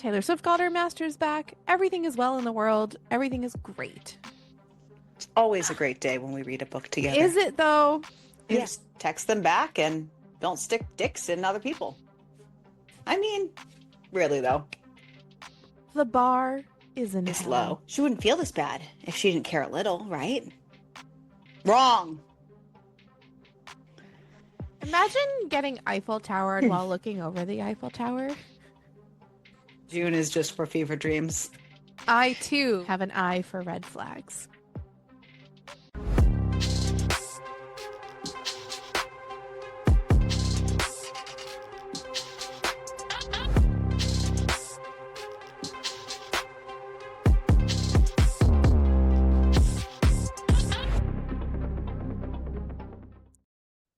Taylor Swift got her master's back. Everything is well in the world. Everything is great. It's always a great day when we read a book together. Is it though? Yes. Text them back and don't stick dicks in other people. I mean, really though. The bar is in It's hell. low. She wouldn't feel this bad if she didn't care a little, right? Wrong. Imagine getting Eiffel Towered while looking over the Eiffel Tower. June is just for fever dreams. I, too, have an eye for red flags.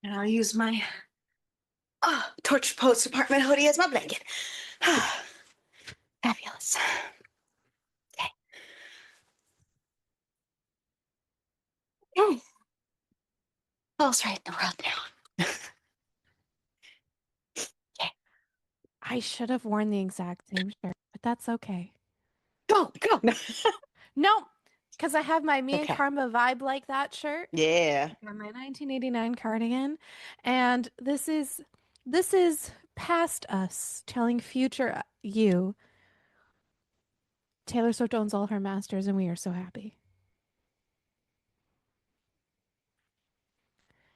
And I'll use my Torch Post apartment hoodie as my blanket. Fabulous. Okay. Okay. All's right in the world now. Okay. I should have worn the exact same shirt, but that's okay. Go. No, because I have my Me and Okay. Karma Vibe Like That shirt. Yeah. And my 1989 cardigan. And this is past us telling future you. Taylor Swift owns all her masters, and we are so happy.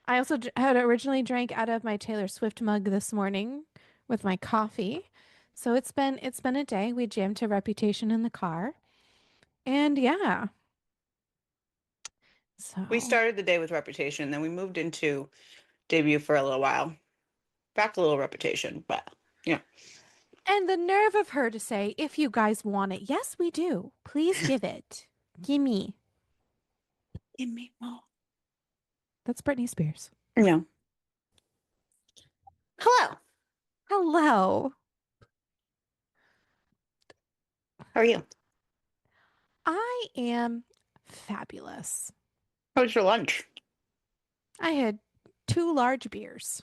I also had originally drank out of my Taylor Swift mug this morning with my coffee. So it's been a day. We jammed to Reputation in the car. And yeah. So We started the day with Reputation, and then we moved into Debut for a little while. Back a little Reputation, but yeah. And the nerve of her to say, if you guys want it. Yes, we do. Please give it. Gimme. Give me more. That's Britney Spears. No. Hello. Hello. How are you? I am fabulous. How was your lunch? I had 2 large beers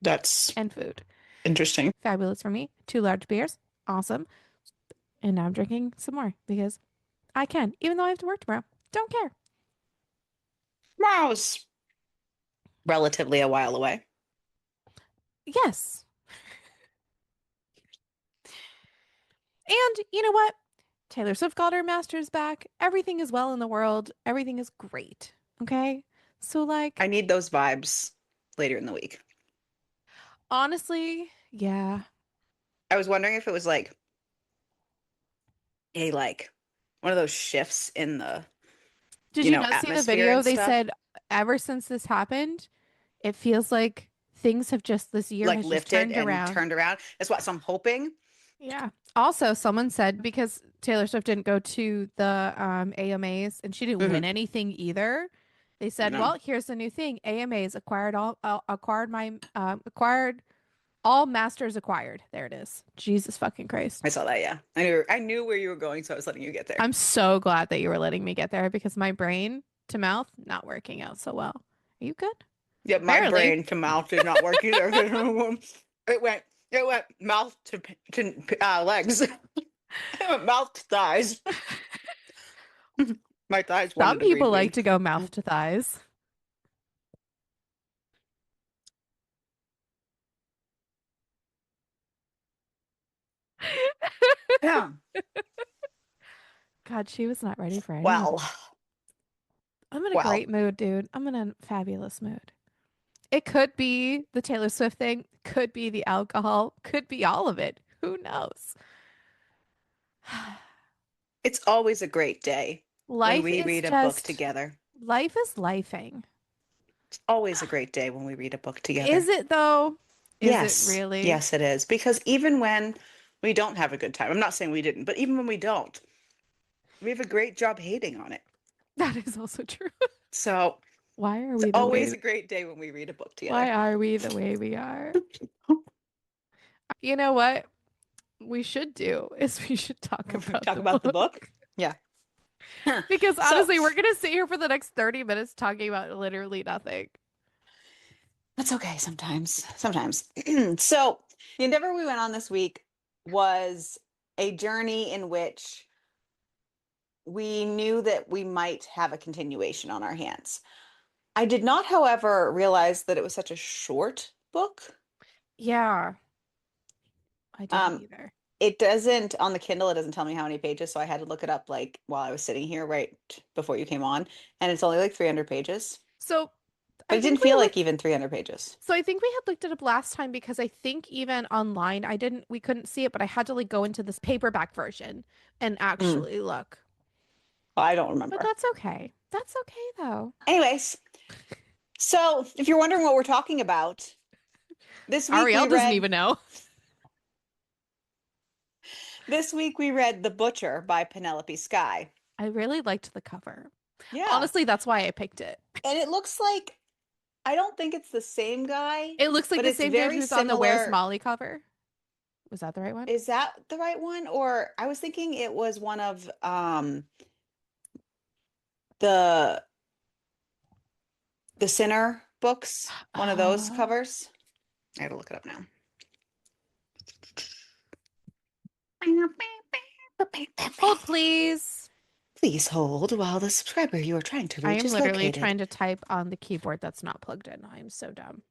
That's and food. interesting. Fabulous for me. 2 large beers. Awesome. And now I'm drinking some more because I can, even though I have to work tomorrow. Don't care. Tomorrow's relatively a while away. Yes. And you know what? Taylor Swift got her master's back. Everything is well in the world. Everything is great. Okay? So like I need those vibes later in the week. honestly, yeah. I was wondering if it was like one of those shifts in the Did you not see the atmosphere video? and They stuff. said ever since this happened, it feels like things have just this year Like has just lifted turned and around. turned around. That's what I'm hoping. Yeah. Also, someone said because Taylor Swift didn't go to the AMAs and she didn't win anything either. They said, No. "Well, here's the new thing: AMAs acquired all masters acquired." There it is. Jesus fucking Christ! I saw that. Yeah, I knew where you were going, so I was letting you get there. I'm so glad that you were letting me get there because my brain to mouth not working out so well. Are you good? Yeah, my Apparently. brain to mouth did not work either. It went mouth to legs. It went mouth to thighs. My thighs wanted Some to breathe people me. like to go mouth to thighs. Yeah. God, she was not ready for anything. Well, I'm in a great mood, dude. I'm in a fabulous mood. It could be the Taylor Swift thing, could be the alcohol, could be all of it. Who knows? it's always a great day Life when we is read a book just together. life is lifing. It's always a great day when we read a book together. Is it though? Is Yes. it really? Yes, it is. Because even when we don't have a good time, I'm not saying we didn't, but even when we don't, we have a great job hating on it. That is also true. So Why are it's we the always way a great day when we read a book together. Why are we the way we are? You know what we should do is we should talk about the book. Yeah. Because So- honestly, we're gonna sit here for the next 30 minutes talking about literally nothing. That's okay sometimes. Sometimes. So the endeavor we went on this week was a journey in which we knew that we might have a continuation on our hands. I did not, however, realize that it was such a short book. Yeah, I didn't Um, either. it doesn't on the Kindle, it doesn't tell me how many pages, so I had to look it up like while I was sitting here right before you came on, and it's only like 300 pages. So But I it didn't think we feel like looked even 300 pages. so I think we had looked it up last time because I think even online we couldn't see it, but I had to like go into this paperback version and Mm, actually look. I don't But remember. that's okay. That's okay though. Anyways, so if you're wondering what we're talking about, this week we Ariel doesn't read even know. this week we read The Butcher by Penelope Sky. I really liked the cover. Yeah. Honestly, that's why I picked it. And it looks like I don't think it's the same guy, It looks like but the it's same dude very who's on the Where's similar. Molly cover. Was that the right one? Is that the right one? Or I was thinking it was one of the Sinner books, one of those Oh, covers. I gotta look it up now. hold please. Please hold while the subscriber you are trying to I reach am is literally located. trying to type on the keyboard that's not plugged in. I am so dumb.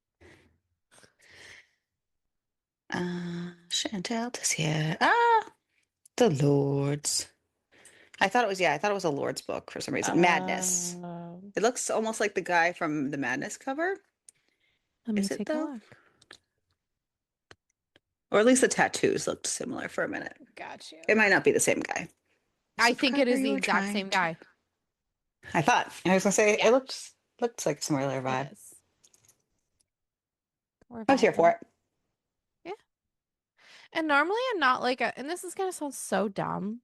Chantel is here. Ah, the Lords. I thought it was a Lord's book for some reason. Madness. Um, It looks almost like the guy from the Madness cover. Let me Is it take a though? look. Or at least the tattoos looked similar for a minute. Got you. It might not be the same guy. I think it Subscriber, is the you are exact trying same to. guy. I thought. I was gonna say Yeah, it looks like a similar it vibe. is. We're I was here for vibing. it. Yeah. And normally I'm not like a, and this is gonna sound so dumb,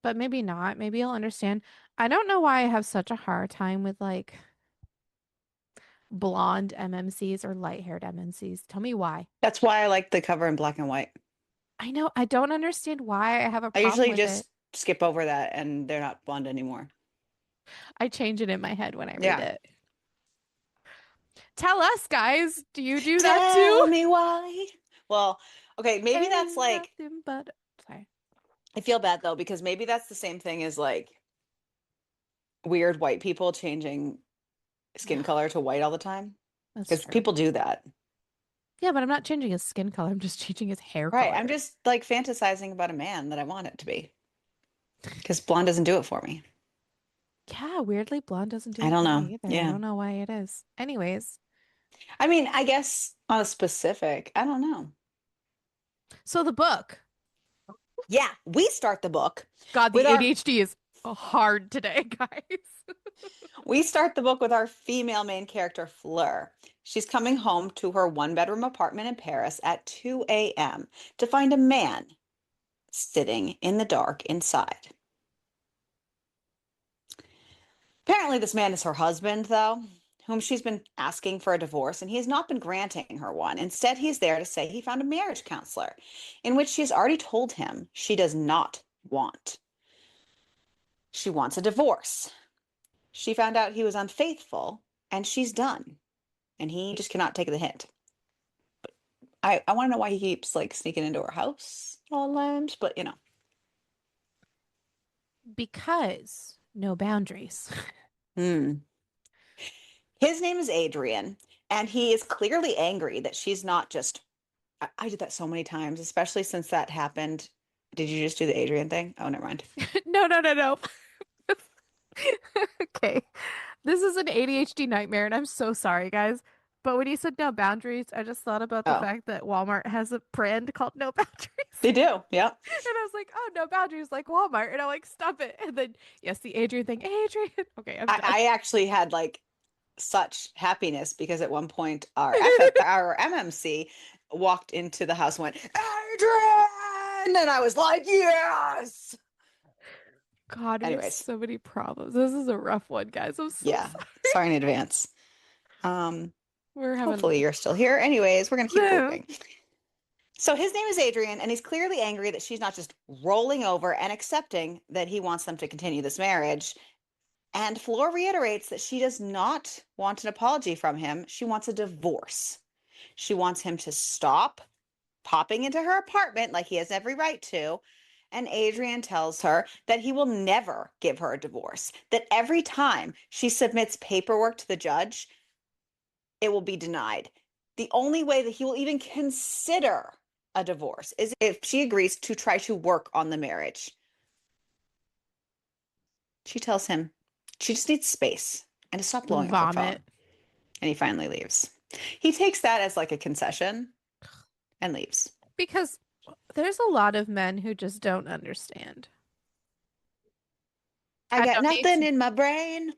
but maybe not. Maybe you'll understand. I don't know why I have such a hard time with like blonde MMCs or light-haired MMCs. Tell me why. That's why I like the cover in black and white. I know I don't understand why I have a I problem usually with it. just skip over that and they're not blonde anymore. I change it in my head when I read Yeah. it. Tell us, guys, do you do that too? Tell me why. Well, okay, maybe that's Ain't like nothing but sorry. I feel bad though because maybe that's the same thing as like weird white people changing skin color to white all the time That's because true. people do that. Yeah, but I'm not changing his skin color. I'm just changing his hair Right. I'm color. just like fantasizing about a man that I want it to be because blonde doesn't do it for me. Yeah, weirdly, blonde doesn't do I it don't for know. me either. I Yeah. don't know why it is. Anyways, I mean, I guess on a specific, I don't know. so the book. Yeah, we start the book God, with the our ADHD is hard today, guys. we start the book with our female main character, Fleur. She's coming home to her one-bedroom apartment in Paris at 2 a.m. to find a man sitting in the dark inside. Apparently, this man is her husband, though, whom she's been asking for a divorce, and he has not been granting her one. Instead, he's there to say he found a marriage counselor, in which she has already told him she does not want. She wants a divorce. She found out he was unfaithful, and she's done. And he just cannot take the hint. I want to know why he keeps like sneaking into her house all times, but you know. Because no boundaries. Hmm. His name is Adrian, and he is clearly angry that she's not just. I did that so many times, especially since that happened. Did you just do the Adrian thing? Oh, never mind. No, no, no, no. Okay. This is an ADHD nightmare, and I'm so sorry, guys. But when you said no boundaries, I just thought about the Oh, fact that Walmart has a brand called No Boundaries. they do. Yep. And I was like, oh, no boundaries like Walmart. And I'm like, stop it. And then, yes, the Adrian thing. Adrian. Okay, I'm done. I actually had like such happiness because at one point our MMC walked into the house and went, Adrian! And I was like, yes. God, we have Anyways, so many problems. This is a rough one, guys. I'm so yeah. sorry. Sorry in advance. Um, We're having. hopefully you're still here. Anyways, we're gonna keep moving. So his name is Adrian, and he's clearly angry that she's not just rolling over and accepting that he wants them to continue this marriage. And Fleur reiterates that she does not want an apology from him. She wants a divorce. She wants him to stop popping into her apartment like he has every right to. And Adrian tells her that he will never give her a divorce, that every time she submits paperwork to the judge, it will be denied. The only way that he will even consider a divorce is if she agrees to try to work on the marriage. She tells him she just needs space and to stop blowing up her phone. Vomit. And he finally leaves. He takes that as like a concession and leaves. Because there's a lot of men who just don't understand. I I got don't need nothing to. in my brain.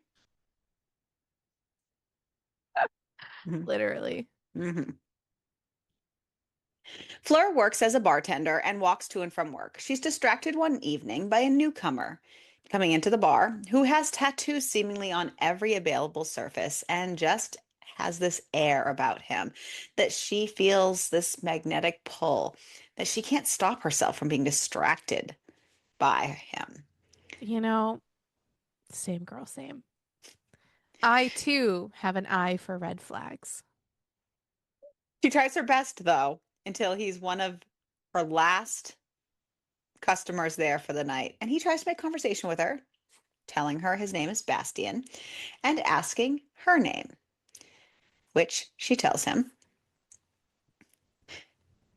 Mhm. Literally. Mhm. Fleur works as a bartender and walks to and from work. She's distracted one evening by a newcomer coming into the bar who has tattoos seemingly on every available surface and just has this air about him that she feels this magnetic pull that she can't stop herself from being distracted by him. You know, same girl, same. I too have an eye for red flags. She tries her best though until he's one of her last customers there for the night and he tries to make conversation with her, telling her his name is Bastian and asking her name, which she tells him.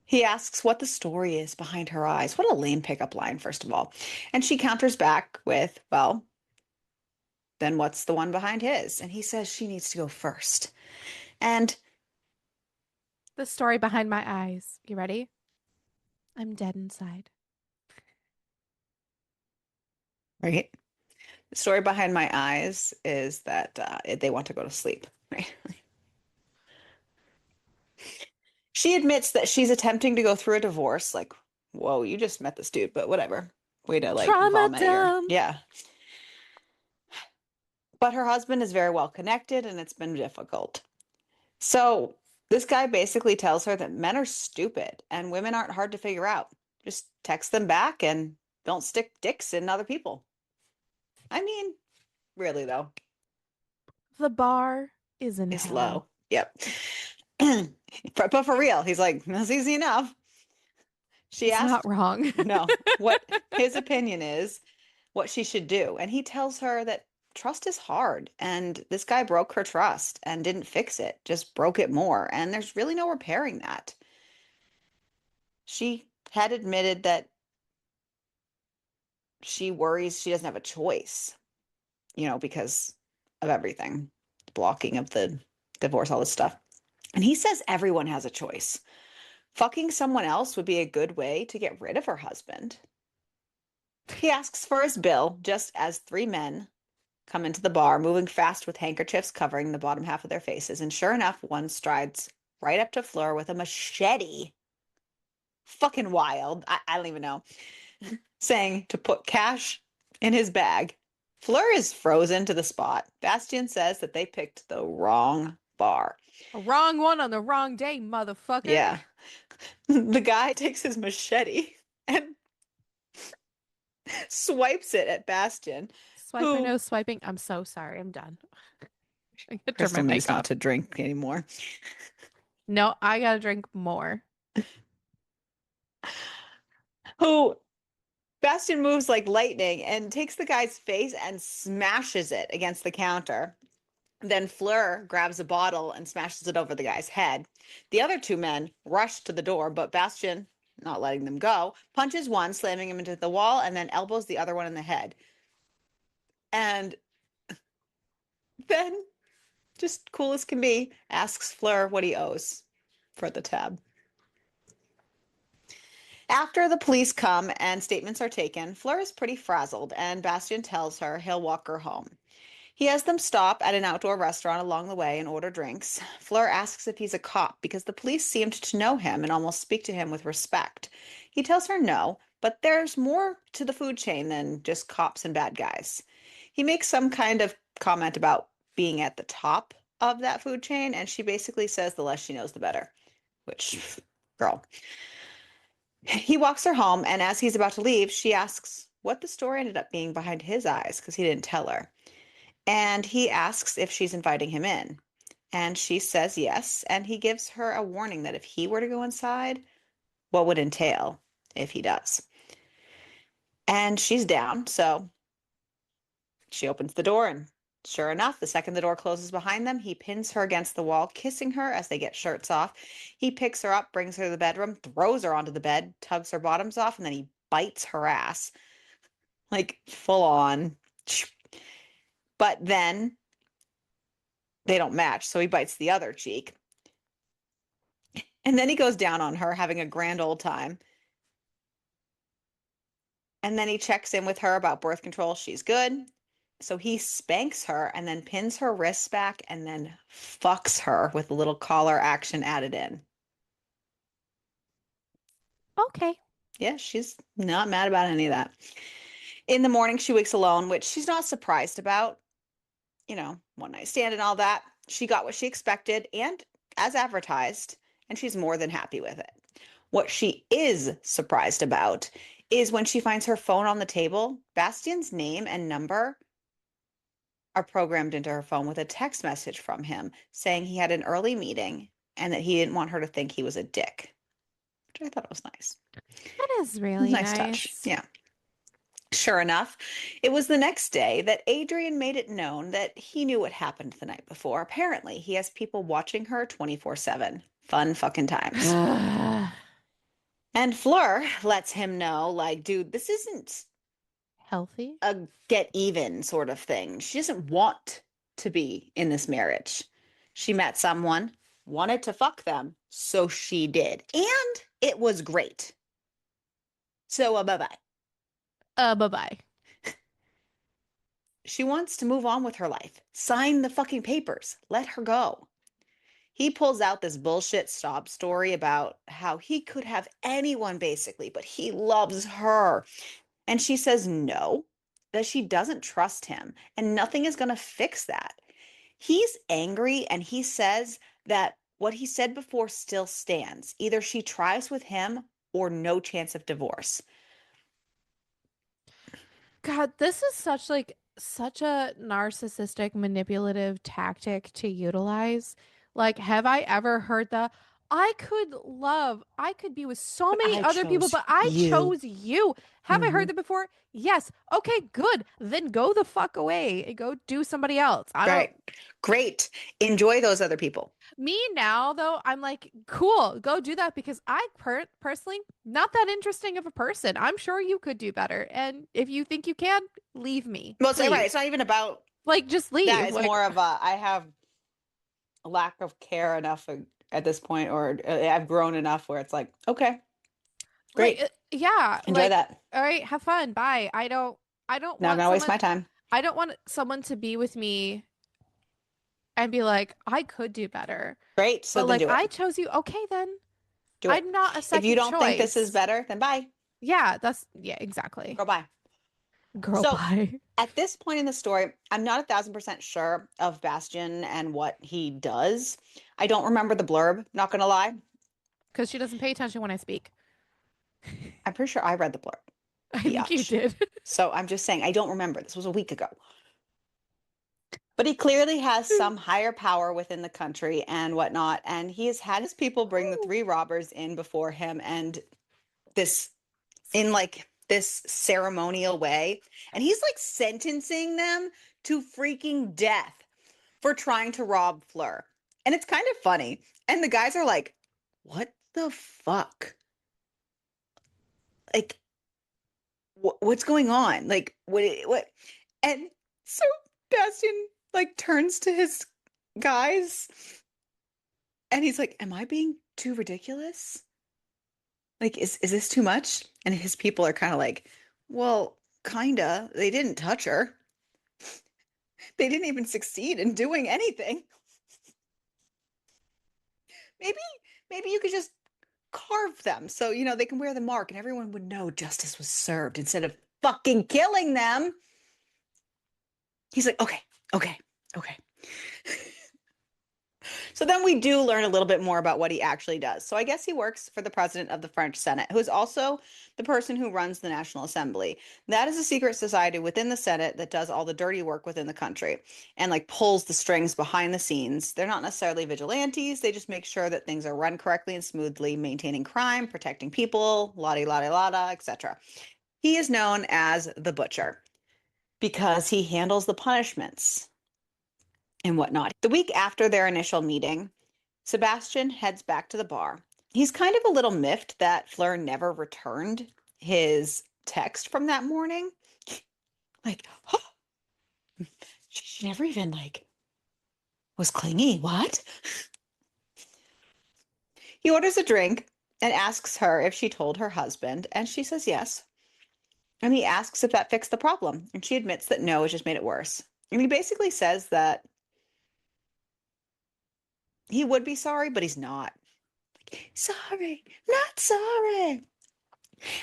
He asks what the story is behind her eyes. What a lame pickup line, first of all. And she counters back with, well, then what's the one behind his? And he says she needs to go first. And, The story behind my eyes. You ready? I'm dead inside. right, the story behind my eyes is that they want to go to sleep, right? She admits that she's attempting to go through a divorce. Like, whoa, you just met this dude, but whatever. Way to like Trauma vomit your, dump. yeah. But her husband is very well connected and it's been difficult. So this guy basically tells her that men are stupid and women aren't hard to figure out. Just text them back and don't stick dicks in other people. I mean, really though, The bar is in it's hell. low. Yep. But for real, he's like, that's easy enough. She He's not asked, wrong. no, what his opinion is, what she should do. And he tells her that trust is hard. And this guy broke her trust and didn't fix it, just broke it more. And there's really no repairing that. She had admitted that she worries she doesn't have a choice, because of everything, blocking of the divorce, all this stuff. And he says everyone has a choice. Fucking someone else would be a good way to get rid of her husband. He asks for his bill just as three men come into the bar, moving fast with handkerchiefs covering the bottom half of their faces. And sure enough, one strides right up to Fleur with a machete. Fucking wild. I don't even know. Saying to put cash in his bag. Fleur is frozen to the spot. Bastian says that they picked the wrong bar. A wrong one on the wrong day, motherfucker. Yeah. The guy takes his machete and swipes it at Bastian, Swipe or who no swiping? I'm so sorry. I'm done. I gotta turn my Crystal mic needs not off. to drink anymore. No, I gotta drink more. Who Bastian moves like lightning and takes the guy's face and smashes it against the counter. Then Fleur grabs a bottle and smashes it over the guy's head. The other two men rush to the door, but Bastian, not letting them go, punches one, slamming him into the wall, and then elbows the other one in the head. And then, just cool as can be, asks Fleur what he owes for the tab. After the police come and statements are taken, Fleur is pretty frazzled, and Bastian tells her he'll walk her home. He has them stop at an outdoor restaurant along the way and order drinks. Fleur asks if he's a cop because the police seemed to know him and almost speak to him with respect. He tells her no, but there's more to the food chain than just cops and bad guys. He makes some kind of comment about being at the top of that food chain, and she basically says the less she knows, the better. Which, girl. He walks her home, and as he's about to leave, she asks what the story ended up being behind his eyes because he didn't tell her. And he asks if she's inviting him in. And she says yes. And he gives her a warning that if he were to go inside, what would entail if he does. And she's down, so she opens the door, and sure enough, the second the door closes behind them, he pins her against the wall, kissing her as they get shirts off. He picks her up, brings her to the bedroom, throws her onto the bed, tugs her bottoms off, and then he bites her ass, like full on. But then they don't match, so he bites the other cheek. And then he goes down on her, having a grand old time. And then he checks in with her about birth control. She's good. So he spanks her and then pins her wrists back and then fucks her with a little collar action added in. Okay. Yeah, she's not mad about any of that. In the morning, she wakes alone, which she's not surprised about. One night stand and all that. She got what she expected and as advertised, and she's more than happy with it. What she is surprised about is when she finds her phone on the table, Bastian's name and number are programmed into her phone with a text message from him saying he had an early meeting and that he didn't want her to think he was a dick, which I thought was nice. That is really Nice touch. nice. Yeah. Sure enough, it was the next day that Adrian made it known that he knew what happened the night before. Apparently, he has people watching her 24/7. Fun fucking times. And Fleur lets him know, like, dude, this isn't Healthy. a get even sort of thing. She doesn't want to be in this marriage. She met someone, wanted to fuck them, so she did. And it was great. So, bye-bye. Bye-bye. She wants to move on with her life. Sign the fucking papers. Let her go. He pulls out this bullshit sob story about how he could have anyone basically, but he loves her. And she says no, that she doesn't trust him, and nothing is going to fix that. He's angry and he says that what he said before still stands. Either she tries with him or no chance of divorce. God, this is such a narcissistic, manipulative tactic to utilize. Like, have I ever heard the I could be with so But many I other people, chose but I you. chose you. Have I Mm-hmm. heard that before? Yes. Okay, good. Then go the fuck away and go do somebody else. I don't Right. Great. Enjoy those other people. Me now though, I'm like, cool, go do that because personally not that interesting of a person. I'm sure you could do better. And if you think you can, leave me, Well, it's right. It's please. not even about Like just that. leave. It's Like more of a I have a lack of care enough at this point, or I've grown enough where it's like, okay, great. yeah, Enjoy like that. all right, have fun. Bye. I don't Not want gonna waste someone my time. I don't want someone to be with me and be like, I could do better. Great. So But then like do it. I chose you. Okay, then Do it. I'm not a If you second don't think this is choice. better, then bye. Yeah, yeah, exactly. Go bye. Girl, So bye. at this point in the story, I'm not 1,000% sure of Bastian and what he does. I don't remember the blurb, not gonna lie. Because she doesn't pay attention when I speak. I'm pretty sure I read the blurb. I think you Biatch. did. So I'm just saying, I don't remember. This was a week ago. But he clearly has some higher power within the country and whatnot. And he has had his people bring the three robbers in before him and this in like this ceremonial way. And he's like sentencing them to freaking death for trying to rob Fleur. And it's kind of funny. And the guys are like, what the fuck? Like, what's going on? Like, what? And so Bastian like turns to his guys and he's like, am I being too ridiculous? Like, is this too much? And his people are kind of like, well, kinda. They didn't touch her. They didn't even succeed in doing anything. Maybe, maybe you could just carve them so, they can wear the mark and everyone would know justice was served instead of fucking killing them. He's like, okay, okay, okay. So then we do learn a little bit more about what he actually does. So I guess he works for the president of the French Senate, who is also the person who runs the National Assembly. That is a secret society within the Senate that does all the dirty work within the country and like pulls the strings behind the scenes. They're not necessarily vigilantes. They just make sure that things are run correctly and smoothly, maintaining crime, protecting people, la-di-la-di-la-da, etc. He is known as the Butcher because he handles the punishments and whatnot. The week after their initial meeting, Sebastian heads back to the bar. He's kind of a little miffed that Fleur never returned his text from that morning. Like, oh, she never even like was clingy. What? He orders a drink and asks her if she told her husband, and she says yes. And he asks if that fixed the problem, and she admits that no, it just made it worse. And he basically says that he would be sorry, but he's not. Sorry, not sorry.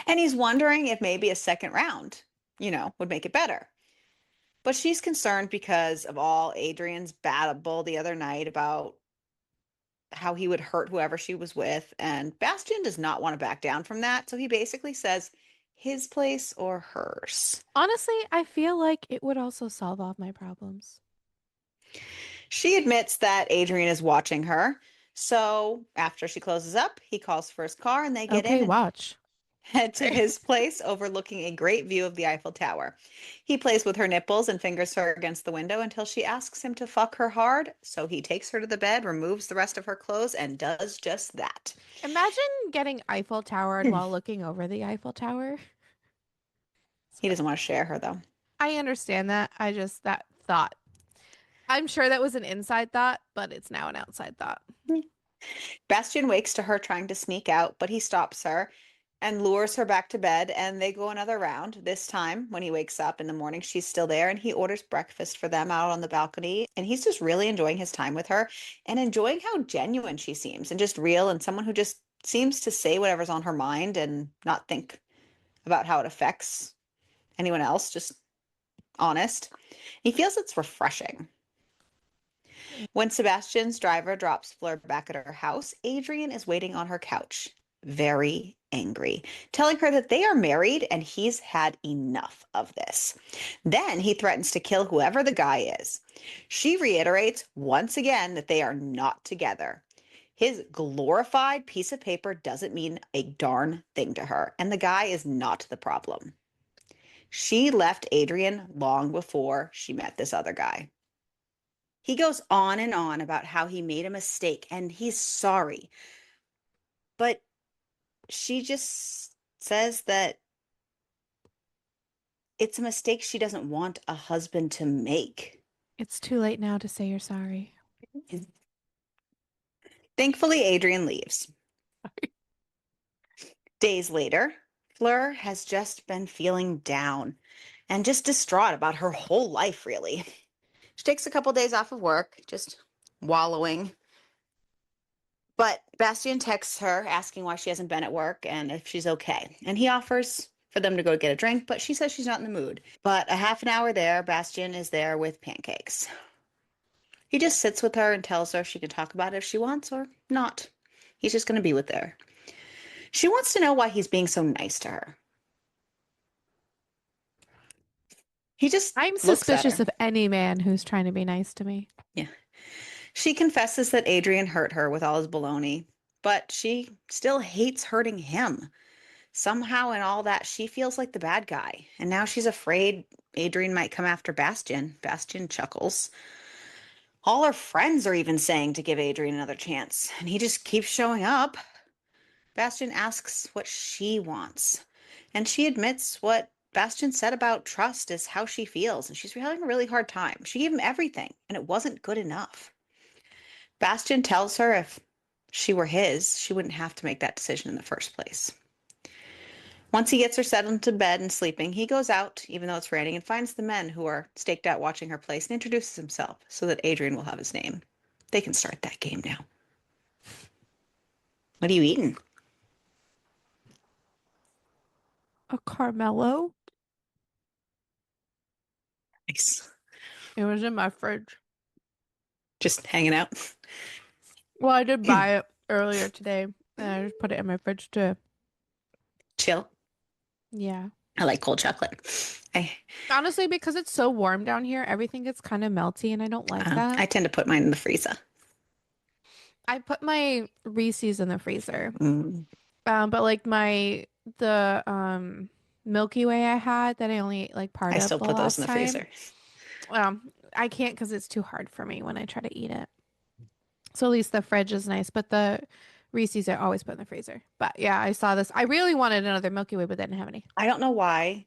And he's wondering if maybe a second round, would make it better. But she's concerned because of all Adrian's babble the other night about how he would hurt whoever she was with. And Bastian does not want to back down from that. So he basically says his place or hers. Honestly, I feel like it would also solve all of my problems. She admits that Adrian is watching her. So after she closes up, he calls for his car and they get in Okay, and watch. head to his place overlooking a great view of the Eiffel Tower. He plays with her nipples and fingers her against the window until she asks him to fuck her hard. So he takes her to the bed, removes the rest of her clothes, and does just that. Imagine getting Eiffel Towered while looking over the Eiffel Tower. He doesn't want to share her, though. I understand that. That thought. I'm sure that was an inside thought, but it's now an outside thought. Bastian wakes to her trying to sneak out, but he stops her and lures her back to bed, and they go another round. This time, when he wakes up in the morning, she's still there, and he orders breakfast for them out on the balcony. And he's just really enjoying his time with her and enjoying how genuine she seems and just real and someone who just seems to say whatever's on her mind and not think about how it affects anyone else, just honest. He feels it's refreshing. When Sebastian's driver drops Fleur back at her house, Adrian is waiting on her couch, very angry, telling her that they are married and he's had enough of this. Then he threatens to kill whoever the guy is. She reiterates once again that they are not together. His glorified piece of paper doesn't mean a darn thing to her, and the guy is not the problem. She left Adrian long before she met this other guy. He goes on and on about how he made a mistake and he's sorry. But she just says that it's a mistake she doesn't want a husband to make. It's too late now to say you're sorry. Thankfully, Adrian leaves. Days later, Fleur has just been feeling down and just distraught about her whole life, really. She takes a couple days off of work, just wallowing. But Bastian texts her asking why she hasn't been at work and if she's okay. And he offers for them to go get a drink, but she says she's not in the mood. But a half an hour there, Bastian is there with pancakes. He just sits with her and tells her she can talk about it if she wants or not. He's just going to be with her. She wants to know why he's being so nice to her. He just I'm looks at suspicious her. of any man who's trying to be nice to me. Yeah. She confesses that Adrian hurt her with all his baloney, but she still hates hurting him. Somehow, in all that, she feels like the bad guy. And now she's afraid Adrian might come after Bastian. Bastian chuckles. All her friends are even saying to give Adrian another chance, and he just keeps showing up. Bastian asks what she wants, and she admits what Bastian said about trust is how she feels, and she's having a really hard time. She gave him everything, and it wasn't good enough. Bastian tells her if she were his, she wouldn't have to make that decision in the first place. Once he gets her settled into bed and sleeping, he goes out, even though it's raining, and finds the men who are staked out watching her place and introduces himself so that Adrian will have his name. They can start that game now. What are you eating? A Carmelo? Nice. It was in my fridge. Just hanging out. Well, I did buy it earlier today, and I just put it in my fridge too. Chill. Yeah. I like cold chocolate. I Honestly, because it's so warm down here, everything gets kind of melty, and I don't like that. I tend to put mine in the freezer. I put my Reese's in the freezer. Mm. But like the Milky Way I had that I only ate like part I of still the put those in last the time. freezer. I can't because it's too hard for me when I try to eat it. So at least the fridge is nice, but the Reese's I always put in the freezer. But yeah, I saw this. I really wanted another Milky Way, but they didn't have any. I don't know why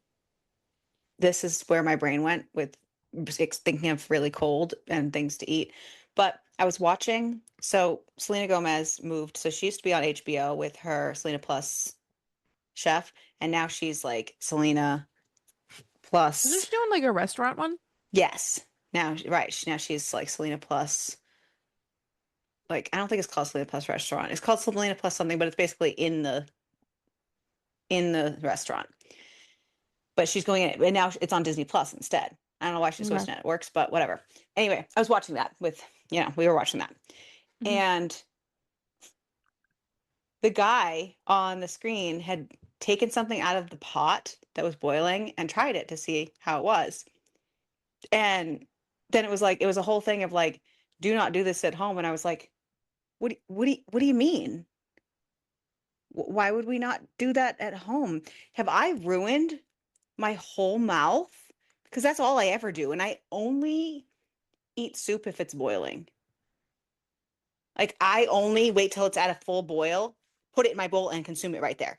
this is where my brain went with thinking of really cold and things to eat. But I was watching, so Selena Gomez moved. So she used to be on HBO with her Selena Plus chef, and now she's like Selena Isn't Plus. she doing like a restaurant one? Yes. Now, right. Now she's like Selena Plus. Like, I don't think it's called Selena Plus Restaurant. It's called Selena Plus something, but it's basically in the restaurant. But she's going in, and now it's on Disney Plus instead. I don't know why she's Okay. switching networks, but whatever. Anyway, I was watching that we were watching that. Hmm. And the guy on the screen had taken something out of the pot that was boiling and tried it to see how it was. And then it was a whole thing of like, do not do this at home. And I was like, what do you mean? Why would we not do that at home? Have I ruined my whole mouth? Because that's all I ever do. And I only eat soup if it's boiling. Like I only wait till it's at a full boil, put it in my bowl and consume it right there.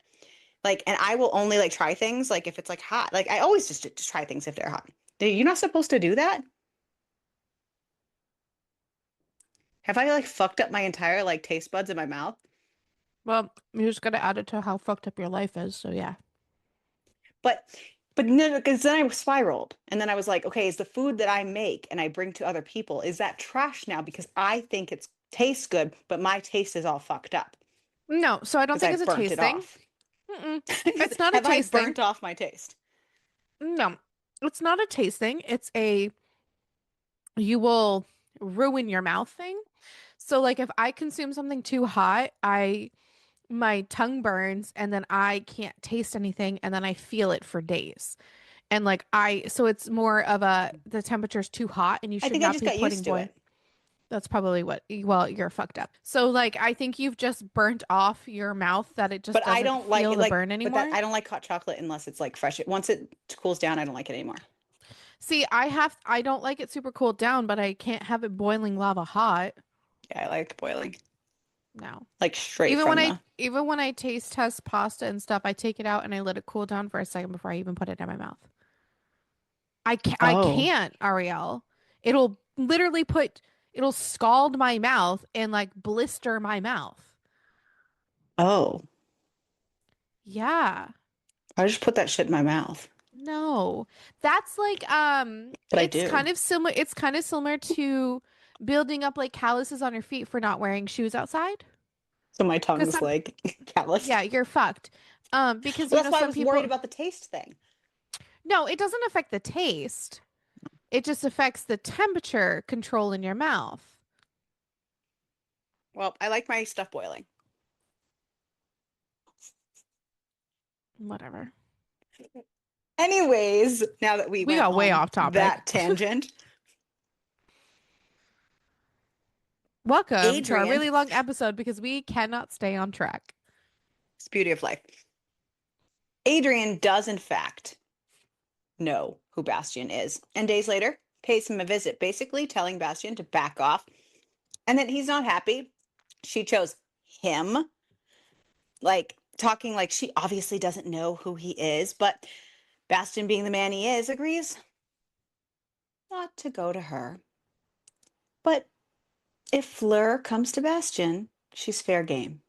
Like, and I will only like try things like if it's like hot. Like I always just try things if they're hot. You're not supposed to do that? Have I like fucked up my entire like taste buds in my mouth? Well, you just gotta add it to how fucked up your life is. So yeah. But but no, because then I spiraled. And then I was like, okay, is the food that I make and I bring to other people, is that trash now? Because I think it tastes good, but my taste is all fucked up No, so I don't because think I it's a burnt taste it thing. off. Mm-mm. It's not a Have I taste thing. burnt off my taste? No, it's not a taste thing. It's a you will ruin your mouth thing. So like if I consume something too hot, I my tongue burns and then I can't taste anything and then I feel it for days. And like I so it's more of a the temperature's too hot and you I should think I not just be got putting used to boy. it. That's probably what well, you're fucked up. So like I think you've just burnt off your mouth that it just But I doesn't don't like feel it the burn but that anymore. I don't like hot chocolate unless it's like fresh. Once it cools down, I don't like it anymore. See, I don't like it super cooled down, but I can't have it boiling lava hot. Yeah, I like boiling. No. Like straight from the Even when I taste test pasta and stuff, I take it out and I let it cool down for a second before I even put it in my mouth. I Oh. can't, Ariel. It'll literally it'll scald my mouth and like blister my mouth. Oh. Yeah. I just put that shit in my mouth. No. That's like But I do. it's kind of similar to building up like calluses on your feet for not wearing shoes outside. So my Because tongue's some like calloused. yeah, you're fucked. Because Well, you that's know why I some was worried people about the taste thing. no, it doesn't affect the taste. It just affects the temperature control in your mouth. Well, I like my stuff boiling. Whatever. Anyways, now that we We went got way on off topic. that tangent, Welcome to our Adrian, really long episode because we cannot stay on track. it's beauty of life. Adrian does, in fact, know who Bastian is. And days later, pays him a visit, basically telling Bastian to back off and that he's not happy. She chose him, like talking like she obviously doesn't know who he is, but Bastian, being the man he is, agrees not to go to her. But if Fleur comes to Bastian, she's fair game.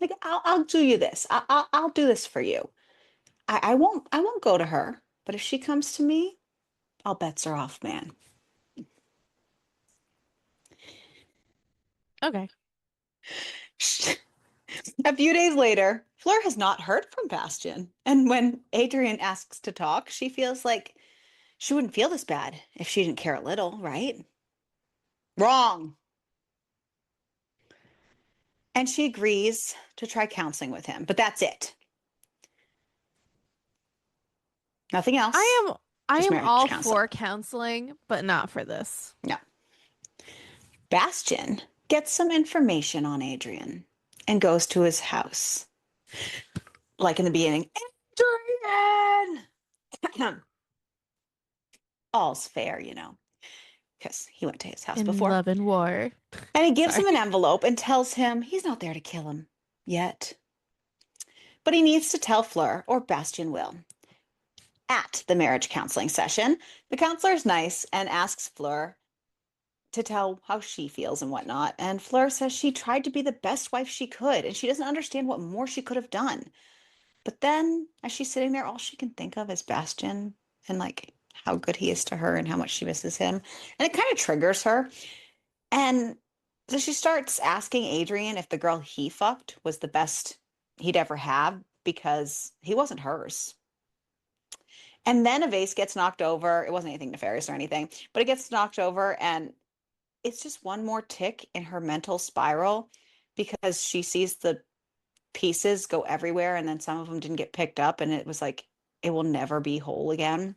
Like I'll do you this. I'll do this for you. I won't go to her. But if she comes to me, all bets are off, man. Okay. A few days later, Fleur has not heard from Bastian. And when Adrian asks to talk, she feels like she wouldn't feel this bad if she didn't care a little, right? Wrong. And she agrees to try counseling with him, but that's it. Nothing else. I am I Just am marriage all counseling. for counseling, but not for this. No. Bastian gets some information on Adrian and goes to his house. Like in the beginning, Adrian! All's fair, because he went to his house In before. Love and War. And he gives him an Sorry. envelope and tells him he's not there to kill him yet. But he needs to tell Fleur, or Bastian will. At the marriage counseling session, the counselor is nice and asks Fleur to tell how she feels and whatnot. And Fleur says she tried to be the best wife she could, and she doesn't understand what more she could have done. But then, as she's sitting there, all she can think of is Bastian and like how good he is to her and how much she misses him. And it kind of triggers her. And so she starts asking Adrian if the girl he fucked was the best he'd ever have because he wasn't hers. And then a vase gets knocked over. It wasn't anything nefarious or anything, but it gets knocked over. And it's just one more tick in her mental spiral because she sees the pieces go everywhere and then some of them didn't get picked up. And it was like, it will never be whole again.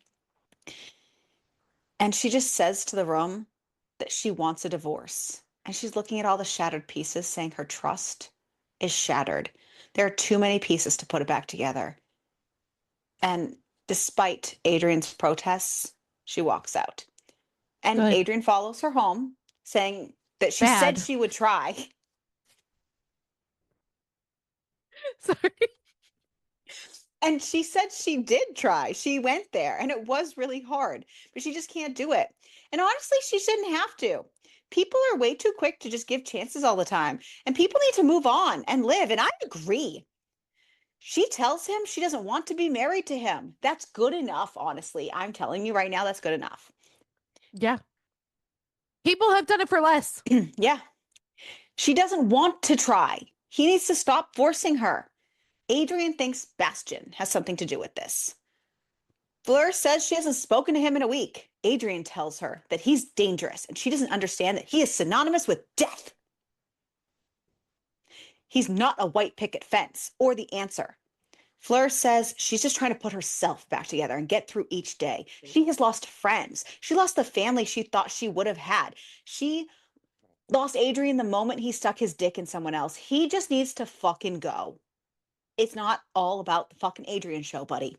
And she just says to the room that she wants a divorce. And she's looking at all the shattered pieces, saying her trust is shattered. There are too many pieces to put it back together. And despite Adrian's protests, she walks out. And Good. Adrian follows her home, saying that she said Bad. she would try. Sorry. And she said she did try. She went there and it was really hard, but she just can't do it. And honestly, she shouldn't have to. People are way too quick to just give chances all the time, and people need to move on and live. And I agree. She tells him she doesn't want to be married to him. That's good enough, honestly. I'm telling you right now, that's good enough. Yeah. People have done it for less. Yeah. She doesn't want to try. He needs to stop forcing her. Adrian thinks Bastian has something to do with this. Fleur says she hasn't spoken to him in a week. Adrian tells her that he's dangerous and she doesn't understand that he is synonymous with death. He's not a white picket fence or the answer. Fleur says she's just trying to put herself back together and get through each day. She has lost friends. She lost the family she thought she would have had. She lost Adrian the moment he stuck his dick in someone else. He just needs to fucking go. It's not all about the fucking Adrian show, buddy.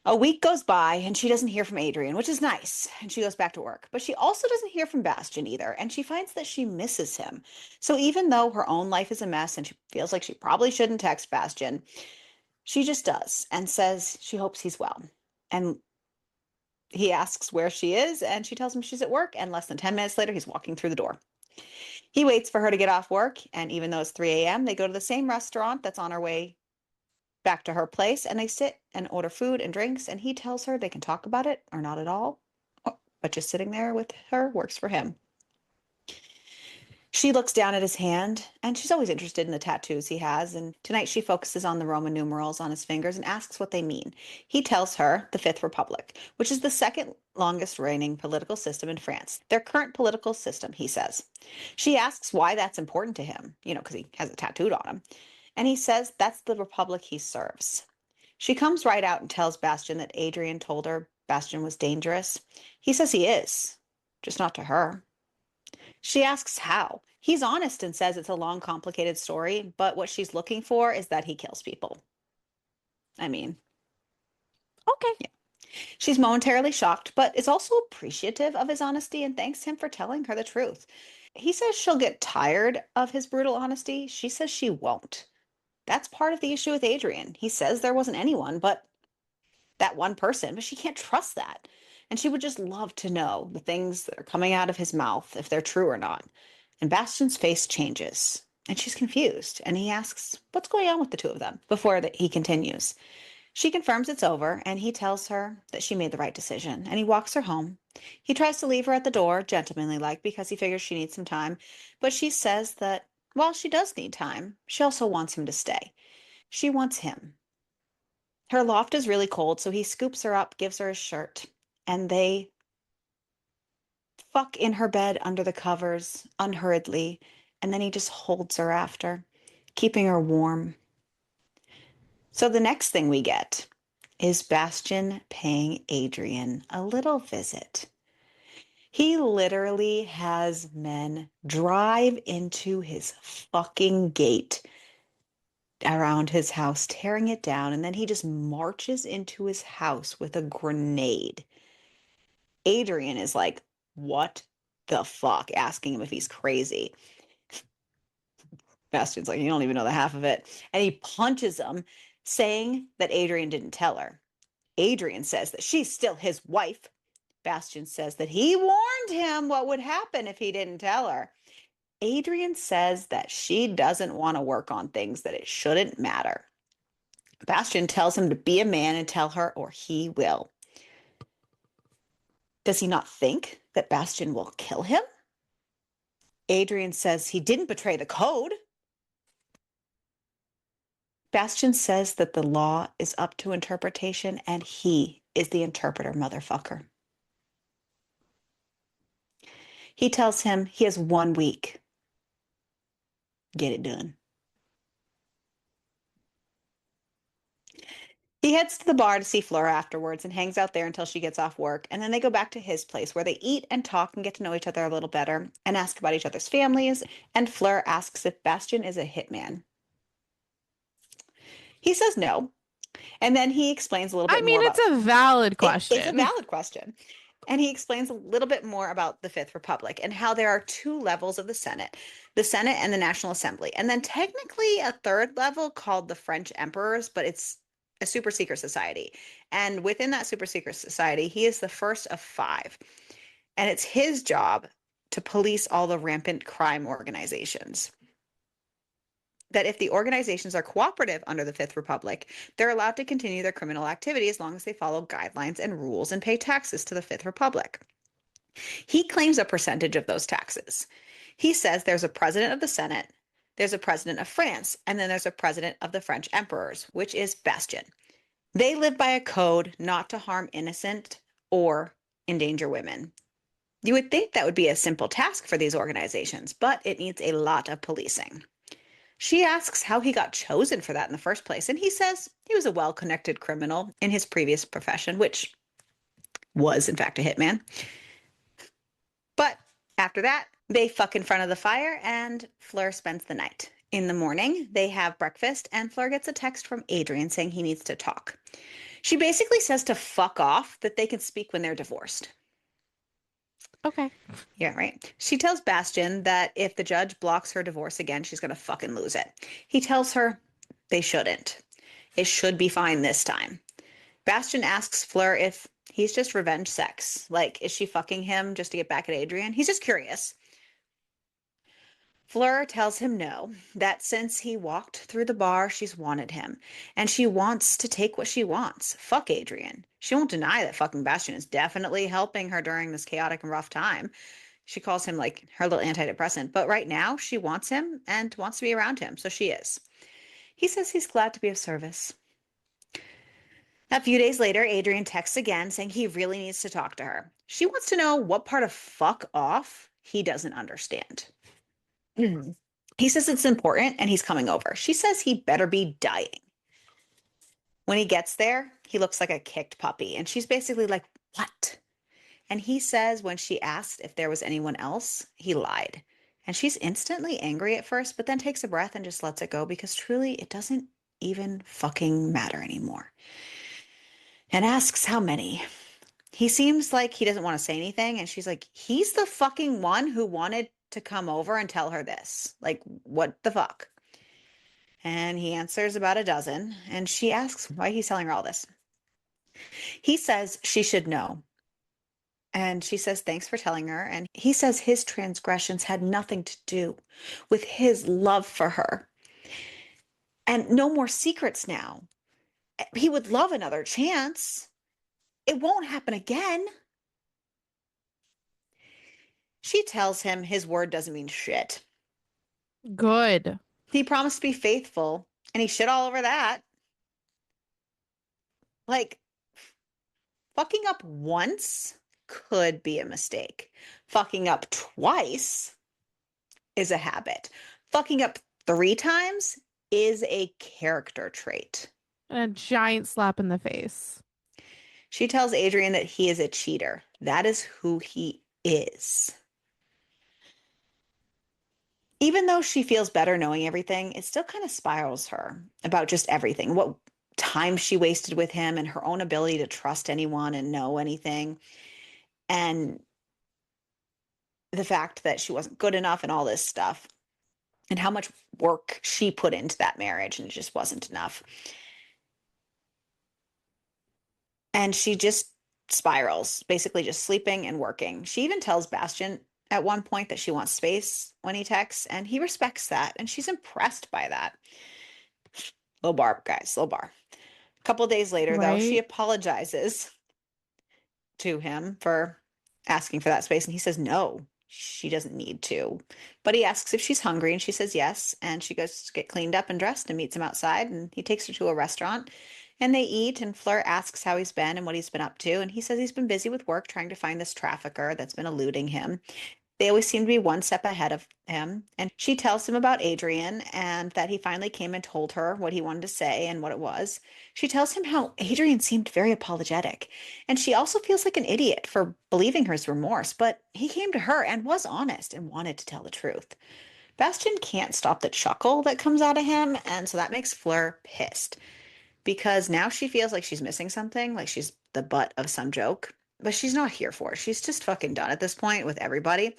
A week goes by and she doesn't hear from Adrian, which is nice. And she goes back to work. But she also doesn't hear from Bastian either. And she finds that she misses him. So even though her own life is a mess and she feels like she probably shouldn't text Bastian, she just does and says she hopes he's well. And he asks where she is and she tells him she's at work. And less than 10 minutes later, he's walking through the door. He waits for her to get off work. And even though it's 3 a.m., they go to the same restaurant that's on our way back to her place and they sit and order food and drinks and he tells her they can talk about it or not at all, but just sitting there with her works for him. She looks down at his hand and she's always interested in the tattoos he has, and tonight she focuses on the Roman numerals on his fingers and asks what they mean. He tells her the Fifth Republic, which is the second longest reigning political system in France, their current political system, he says. She asks why that's important to him, because he has it tattooed on him. And he says that's the republic he serves. She comes right out and tells Bastian that Adrian told her Bastian was dangerous. He says he is, just not to her. She asks how. He's honest and says it's a long, complicated story, but what she's looking for is that he kills people. I mean, Okay. yeah. She's momentarily shocked, but is also appreciative of his honesty and thanks him for telling her the truth. He says she'll get tired of his brutal honesty. She says she won't. That's part of the issue with Adrian. He says there wasn't anyone but that one person, but she can't trust that. And she would just love to know the things that are coming out of his mouth, if they're true or not. And Bastian's face changes and she's confused. And he asks, what's going on with the two of them before he continues. She confirms it's over and he tells her that she made the right decision and he walks her home. He tries to leave her at the door, gentlemanly like, because he figures she needs some time. But she says that while she does need time, she also wants him to stay. She wants him. Her loft is really cold, so he scoops her up, gives her a shirt, and they fuck in her bed under the covers unhurriedly. and then he just holds her after, keeping her warm. So the next thing we get is Bastian paying Adrian a little visit. He literally has men drive into his fucking gate around his house, tearing it down, and then he just marches into his house with a grenade. Adrian is like, what the fuck? Asking him if he's crazy. Bastian's like, you don't even know the half of it. And he punches him, saying that Adrian didn't tell her. Adrian says that she's still his wife. Bastian says that he warned him what would happen if he didn't tell her. Adrian says that she doesn't want to work on things that it shouldn't matter. Bastian tells him to be a man and tell her, or he will. Does he not think that Bastian will kill him? Adrian says he didn't betray the code. Bastian says that the law is up to interpretation and he is the interpreter, motherfucker. He tells him he has 1 week. Get it done. He heads to the bar to see Fleur afterwards and hangs out there until she gets off work. And then they go back to his place where they eat and talk and get to know each other a little better and ask about each other's families. And Fleur asks if Bastian is a hitman. He says no. And then he explains a little I bit more mean, it's about a valid it is a question. valid question. And he explains a little bit more about the Fifth Republic and how there are two levels of the Senate and the National Assembly. And then technically a third level called the French Emperors, but it's a super secret society. And within that super secret society, he is the first of five. And it's his job to police all the rampant crime organizations. That if the organizations are cooperative under the Fifth Republic, they're allowed to continue their criminal activity as long as they follow guidelines and rules and pay taxes to the Fifth Republic. He claims a percentage of those taxes. He says there's a president of the Senate, there's a president of France, and then there's a president of the French emperors, which is Bastian. They live by a code not to harm innocent or endanger women. You would think that would be a simple task for these organizations, but it needs a lot of policing. She asks how he got chosen for that in the first place, and he says he was a well-connected criminal in his previous profession, which was, in fact, a hitman. But after that, they fuck in front of the fire, and Fleur spends the night. In the morning, they have breakfast, and Fleur gets a text from Adrian saying he needs to talk. She basically says to fuck off, that they can speak when they're divorced. Okay. Yeah, right. She tells Bastian that if the judge blocks her divorce again, she's going to fucking lose it. He tells her they shouldn't. It should be fine this time. Bastian asks Fleur if he's just revenge sex. Like, is she fucking him just to get back at Adrian? He's just curious. Fleur tells him no, that since he walked through the bar, she's wanted him, and she wants to take what she wants. Fuck Adrian. She won't deny that fucking Bastian is definitely helping her during this chaotic and rough time. She calls him like her little antidepressant, but right now she wants him and wants to be around him, so she is. He says he's glad to be of service. A few days later, Adrian texts again saying he really needs to talk to her. She wants to know what part of fuck off he doesn't understand. He says it's important and he's coming over. She says he better be dying. When he gets there, he looks like a kicked puppy. And she's basically like, what? And he says when she asked if there was anyone else, he lied. And she's instantly angry at first, but then takes a breath and just lets it go because truly it doesn't even fucking matter anymore. And asks how many. He seems like he doesn't want to say anything. And she's like, he's the fucking one who wanted to come over and tell her this. Like, what the fuck? And he answers about a dozen. And she asks why he's telling her all this. He says she should know. And she says, thanks for telling her. And he says his transgressions had nothing to do with his love for her. And no more secrets now. He would love another chance. It won't happen again. She tells him his word doesn't mean shit. Good. He promised to be faithful, and he shit all over that. Like, fucking up once could be a mistake. Fucking up twice is a habit. Fucking up 3 times is a character trait. And a giant slap in the face. She tells Adrian that he is a cheater. That is who he is. Even though she feels better knowing everything, it still kind of spirals her about just everything. What time she wasted with him and her own ability to trust anyone and know anything. And the fact that she wasn't good enough and all this stuff. And how much work she put into that marriage and it just wasn't enough. And she just spirals, basically just sleeping and working. She even tells Bastian at one point that she wants space when he texts, and he respects that. And she's impressed by that. Low bar, guys, low bar. A couple days later, though, she Right? apologizes to him for asking for that space. And he says no, she doesn't need to. But he asks if she's hungry, and she says yes. And she goes to get cleaned up and dressed and meets him outside. And he takes her to a restaurant and they eat. And Fleur asks how he's been and what he's been up to. And he says he's been busy with work trying to find this trafficker that's been eluding him. They always seem to be one step ahead of him. And she tells him about Adrian and that he finally came and told her what he wanted to say and what it was. She tells him how Adrian seemed very apologetic. And she also feels like an idiot for believing his remorse, but he came to her and was honest and wanted to tell the truth. Bastian can't stop the chuckle that comes out of him, and so that makes Fleur pissed because now she feels like she's missing something, like she's the butt of some joke. But she's not here for it. She's just fucking done at this point with everybody.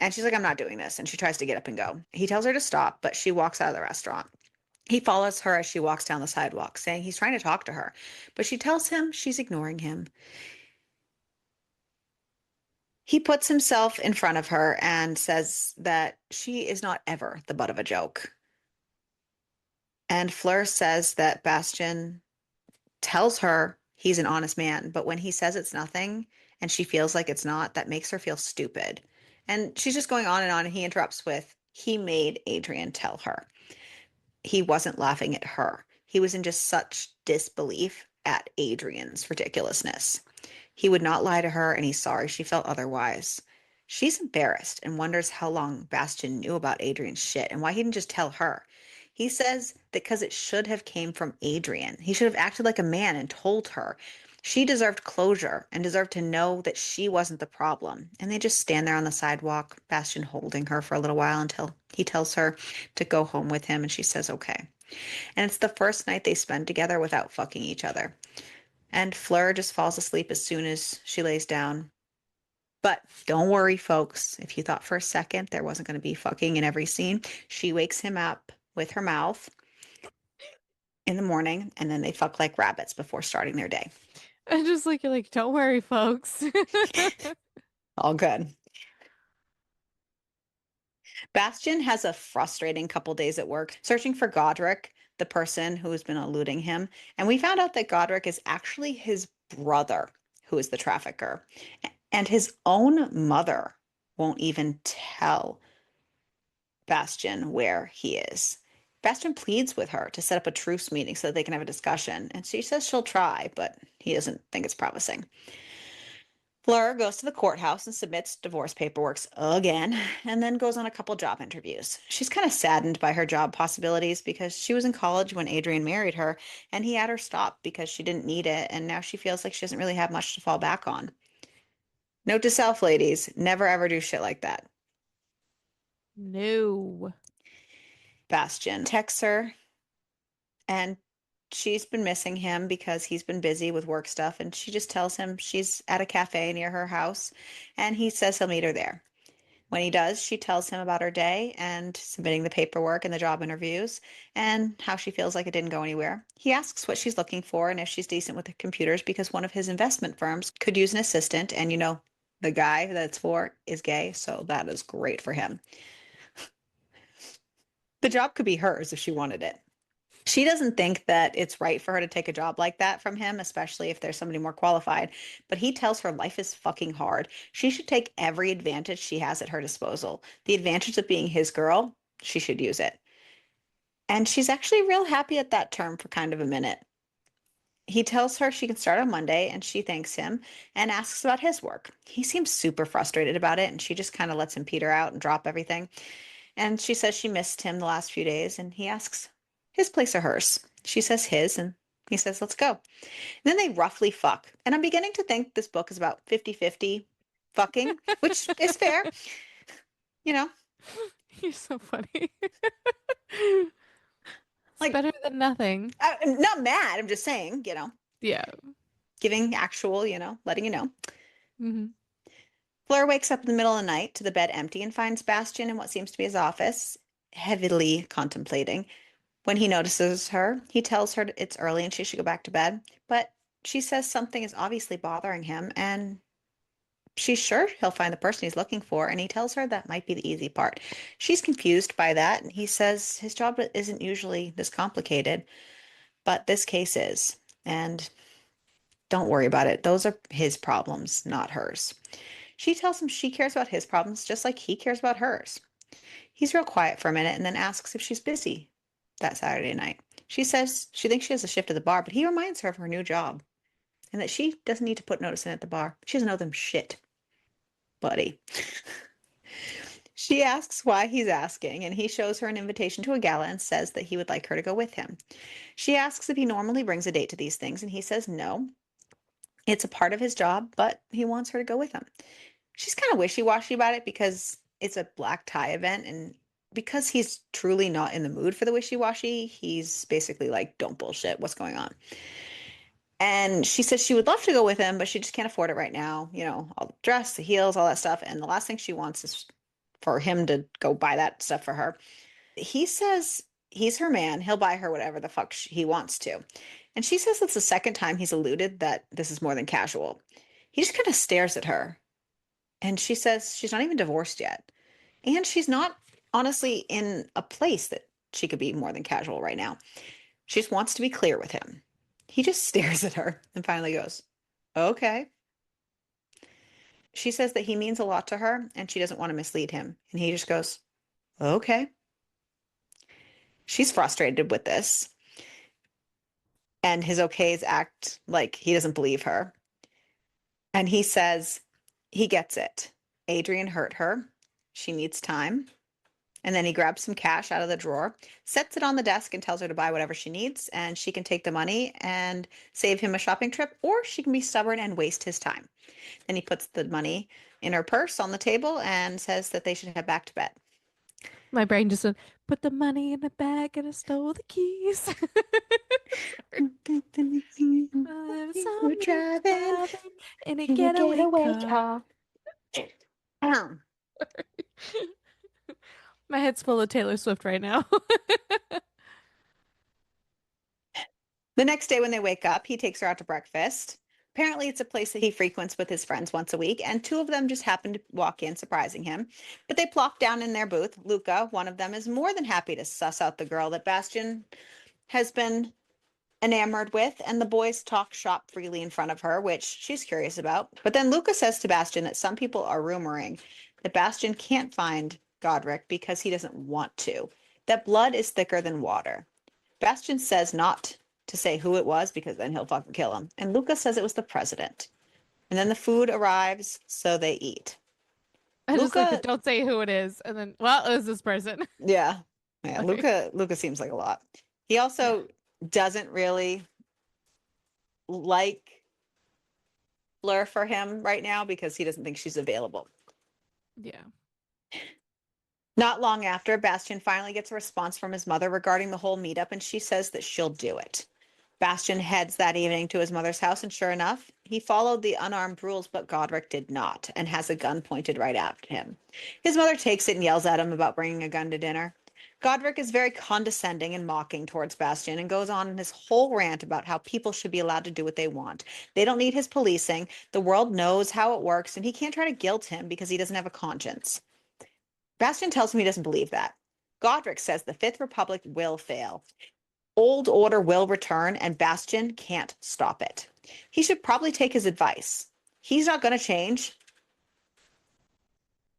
And she's like, I'm not doing this. And she tries to get up and go. He tells her to stop, but she walks out of the restaurant. He follows her as she walks down the sidewalk, saying he's trying to talk to her, but she tells him she's ignoring him. He puts himself in front of her and says that she is not ever the butt of a joke. And Fleur says that Bastian tells her he's an honest man, but when he says it's nothing and she feels like it's not, that makes her feel stupid. And she's just going on, and he interrupts with, he made Adrian tell her. He wasn't laughing at her. He was in just such disbelief at Adrian's ridiculousness. He would not lie to her, and he's sorry she felt otherwise. She's embarrassed and wonders how long Bastian knew about Adrian's shit and why he didn't just tell her. He says that because it should have came from Adrian. He should have acted like a man and told her. She deserved closure and deserved to know that she wasn't the problem. And they just stand there on the sidewalk, Bastian holding her for a little while until he tells her to go home with him, and she says okay. And it's the first night they spend together without fucking each other. And Fleur just falls asleep as soon as she lays down. But don't worry, folks. If you thought for a second there wasn't going to be fucking in every scene, she wakes him up with her mouth in the morning, and then they fuck like rabbits before starting their day. And just like you're like, don't worry, folks. All good. Bastian has a frustrating couple days at work searching for Godric, the person who has been eluding him. And we found out that Godric is actually his brother, who is the trafficker. And his own mother won't even tell Bastian where he is. Bastian pleads with her to set up a truce meeting so that they can have a discussion. And she says she'll try, but he doesn't think it's promising. Fleur goes to the courthouse and submits divorce paperwork again, and then goes on a couple job interviews. She's kind of saddened by her job possibilities because she was in college when Adrian married her, and he had her stop because she didn't need it, and now she feels like she doesn't really have much to fall back on. Note to self, ladies, never ever do shit like that. No. Bastian texts her, and she's been missing him because he's been busy with work stuff, and she just tells him she's at a cafe near her house, and he says he'll meet her there. When he does, she tells him about her day and submitting the paperwork and the job interviews and how she feels like it didn't go anywhere. He asks what she's looking for and if she's decent with the computers because one of his investment firms could use an assistant. And the guy that's for is gay, so that is great for him. The job could be hers if she wanted it. She doesn't think that it's right for her to take a job like that from him, especially if there's somebody more qualified. But he tells her life is fucking hard. She should take every advantage she has at her disposal. The advantage of being his girl, she should use it. And she's actually real happy at that term for kind of a minute. He tells her she can start on Monday, and she thanks him and asks about his work. He seems super frustrated about it, and she just kind of lets him peter out and drop everything. And she says she missed him the last few days, and he asks his place or hers. She says his, and he says, let's go. And then they roughly fuck. And I'm beginning to think this book is about 50-50 fucking, which is fair, you know, You're so funny. It's like, better than nothing. I'm not mad. I'm just saying, Yeah. giving actual, letting you know. Hmm. Fleur wakes up in the middle of the night to the bed empty and finds Bastian in what seems to be his office, heavily contemplating. When he notices her, he tells her it's early and she should go back to bed. But she says something is obviously bothering him, and she's sure he'll find the person he's looking for. And he tells her that might be the easy part. She's confused by that, and he says his job isn't usually this complicated, but this case is. And don't worry about it. Those are his problems, not hers. She tells him she cares about his problems just like he cares about hers. He's real quiet for a minute and then asks if she's busy that Saturday night. She says she thinks she has a shift at the bar, but he reminds her of her new job and that she doesn't need to put notice in at the bar. She doesn't know them shit, buddy. She asks why he's asking, and he shows her an invitation to a gala and says that he would like her to go with him. She asks if he normally brings a date to these things, and he says no. It's a part of his job, but he wants her to go with him. She's kind of wishy-washy about it because it's a black tie event, and because he's truly not in the mood for the wishy-washy, he's basically like, don't bullshit, what's going on? And she says she would love to go with him, but she just can't afford it right now. All the dress, the heels, all that stuff. And the last thing she wants is for him to go buy that stuff for her. He says he's her man. He'll buy her whatever the fuck he wants to. And she says it's the second time he's alluded that this is more than casual. He just kind of stares at her. And she says she's not even divorced yet. And she's not honestly in a place that she could be more than casual right now. She just wants to be clear with him. He just stares at her and finally goes, okay. She says that he means a lot to her and she doesn't want to mislead him. And he just goes, okay. She's frustrated with this. And his okays act like he doesn't believe her. And he says he gets it. Adrian hurt her. She needs time. And then he grabs some cash out of the drawer, sets it on the desk, and tells her to buy whatever she needs. And she can take the money and save him a shopping trip, or she can be stubborn and waste his time. Then he puts the money in her purse on the table and says that they should head back to bed. My brain just went, put the money in the bag and I stole the keys. Sorry. There was We're somebody driving driving in a in a getaway getaway car. car. Ahem. My head's full of Taylor Swift right now. The next day, when they wake up, he takes her out to breakfast. Apparently, it's a place that he frequents with his friends once a week, and two of them just happen to walk in, surprising him. But they plop down in their booth. Luca, one of them, is more than happy to suss out the girl that Bastian has been enamored with, and the boys talk shop freely in front of her, which she's curious about. But then Luca says to Bastian that some people are rumoring that Bastian can't find Godric because he doesn't want to, that blood is thicker than water. Bastian says not to say who it was because then he'll fucking kill him. And Luca says it was the president. And then the food arrives, so they eat. I just like the Luca, don't say who it is. And then, well, it was this person. yeah. Yeah, Sorry. Luca seems like a lot. He Yeah. also doesn't really like Fleur for him right now because he doesn't think she's available. Yeah. Not long after, Bastian finally gets a response from his mother regarding the whole meetup, and she says that she'll do it. Bastian heads that evening to his mother's house, and sure enough, he followed the unarmed rules, but Godric did not, and has a gun pointed right at him. His mother takes it and yells at him about bringing a gun to dinner. Godric is very condescending and mocking towards Bastian and goes on in his whole rant about how people should be allowed to do what they want. They don't need his policing. The world knows how it works, and he can't try to guilt him because he doesn't have a conscience. Bastian tells him he doesn't believe that. Godric says the Fifth Republic will fail. Old order will return, and Bastian can't stop it. He should probably take his advice. He's not going to change,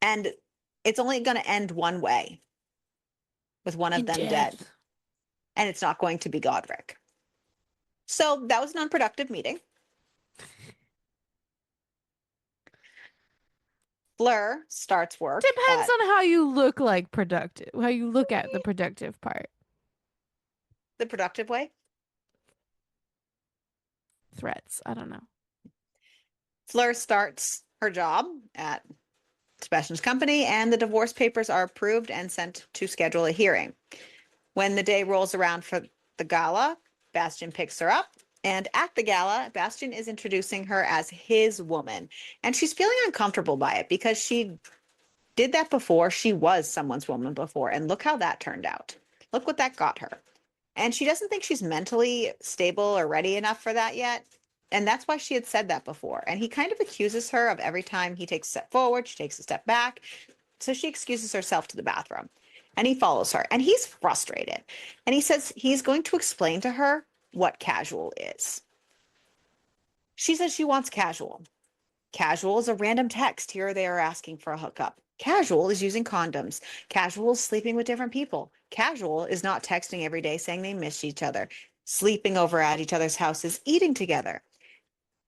and it's only going to end one way, with one of In them dead, death. and it's not going to be Godric. So that was an unproductive meeting. Fleur starts work Depends at on how you look like productive, how you look at the productive part. the productive way. Threats. I don't know. Fleur starts her job at Sebastian's company, and the divorce papers are approved and sent to schedule a hearing. When the day rolls around for the gala, Bastian picks her up. And at the gala, Bastian is introducing her as his woman. And she's feeling uncomfortable by it because she did that before. She was someone's woman before. And look how that turned out. Look what that got her. And she doesn't think she's mentally stable or ready enough for that yet. And that's why she had said that before. And he kind of accuses her of every time he takes a step forward, she takes a step back. So she excuses herself to the bathroom and he follows her and he's frustrated. And he says he's going to explain to her what casual is. She says she wants casual. Casual is a random text. Here they are asking for a hookup. Casual is using condoms. Casual is sleeping with different people. Casual is not texting every day saying they miss each other, sleeping over at each other's houses, eating together.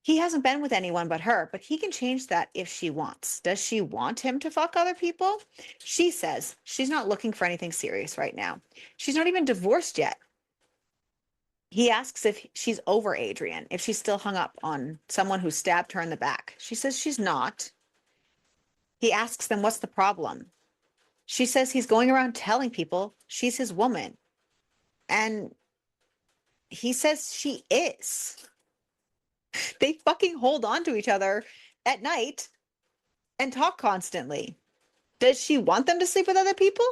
He hasn't been with anyone but her, but he can change that if she wants. Does she want him to fuck other people? She says she's not looking for anything serious right now. She's not even divorced yet. He asks if she's over Adrian, if she's still hung up on someone who stabbed her in the back. She says she's not. He asks them what's the problem. She says he's going around telling people she's his woman. And he says she is. They fucking hold on to each other at night and talk constantly. Does she want them to sleep with other people?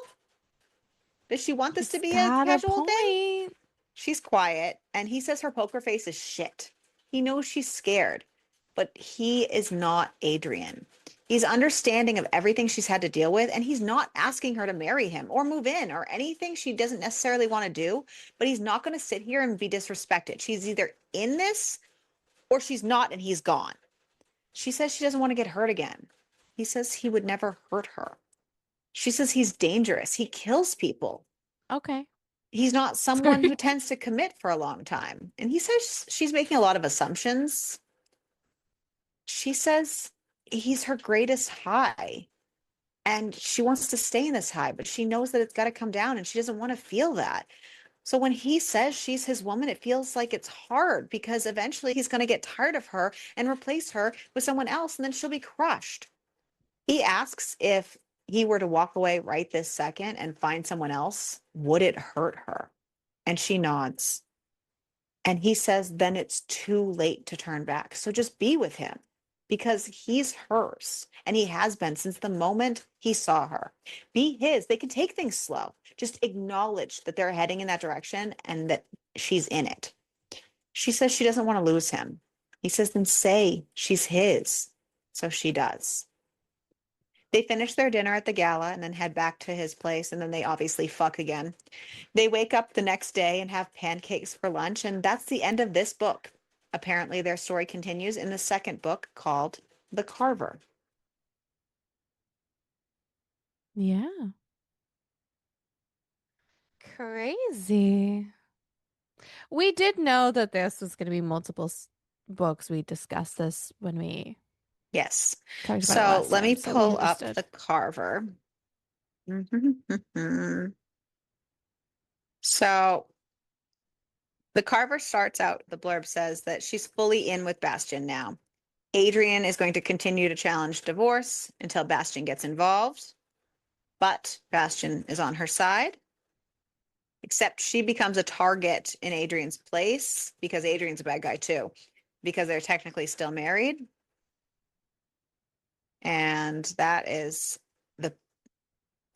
Does she want this to He's be a got a casual thing? point. She's quiet, and he says her poker face is shit. He knows she's scared, but he is not Adrian. He's understanding of everything she's had to deal with, and he's not asking her to marry him or move in or anything she doesn't necessarily want to do, but he's not going to sit here and be disrespected. She's either in this or she's not, and he's gone. She says she doesn't want to get hurt again. He says he would never hurt her. She says he's dangerous. He kills people. Okay. He's not someone Sorry. who tends to commit for a long time. And he says she's making a lot of assumptions. She says he's her greatest high and she wants to stay in this high, but she knows that it's got to come down and she doesn't want to feel that. So when he says she's his woman, it feels like it's hard because eventually he's going to get tired of her and replace her with someone else and then she'll be crushed. He asks if he were to walk away right this second and find someone else, would it hurt her? And she nods. And he says, then it's too late to turn back. So just be with him because he's hers. And he has been since the moment he saw her. Be his. They can take things slow. Just acknowledge that they're heading in that direction and that she's in it. She says she doesn't want to lose him. He says, then say she's his. So she does. They finish their dinner at the gala and then head back to his place. And then they obviously fuck again. They wake up the next day and have pancakes for lunch. And that's the end of this book. Apparently, their story continues in the second book called The Carver. Yeah. Crazy. We did know that this was going to be multiple books. We discussed this when we Yes. talked about it So last let me time, so we pull up understood. The Carver. So The Carver starts out, the blurb says that she's fully in with Bastian now. Adrian is going to continue to challenge divorce until Bastian gets involved, but Bastian is on her side, except she becomes a target in Adrian's place because Adrian's a bad guy too, because they're technically still married. And that is the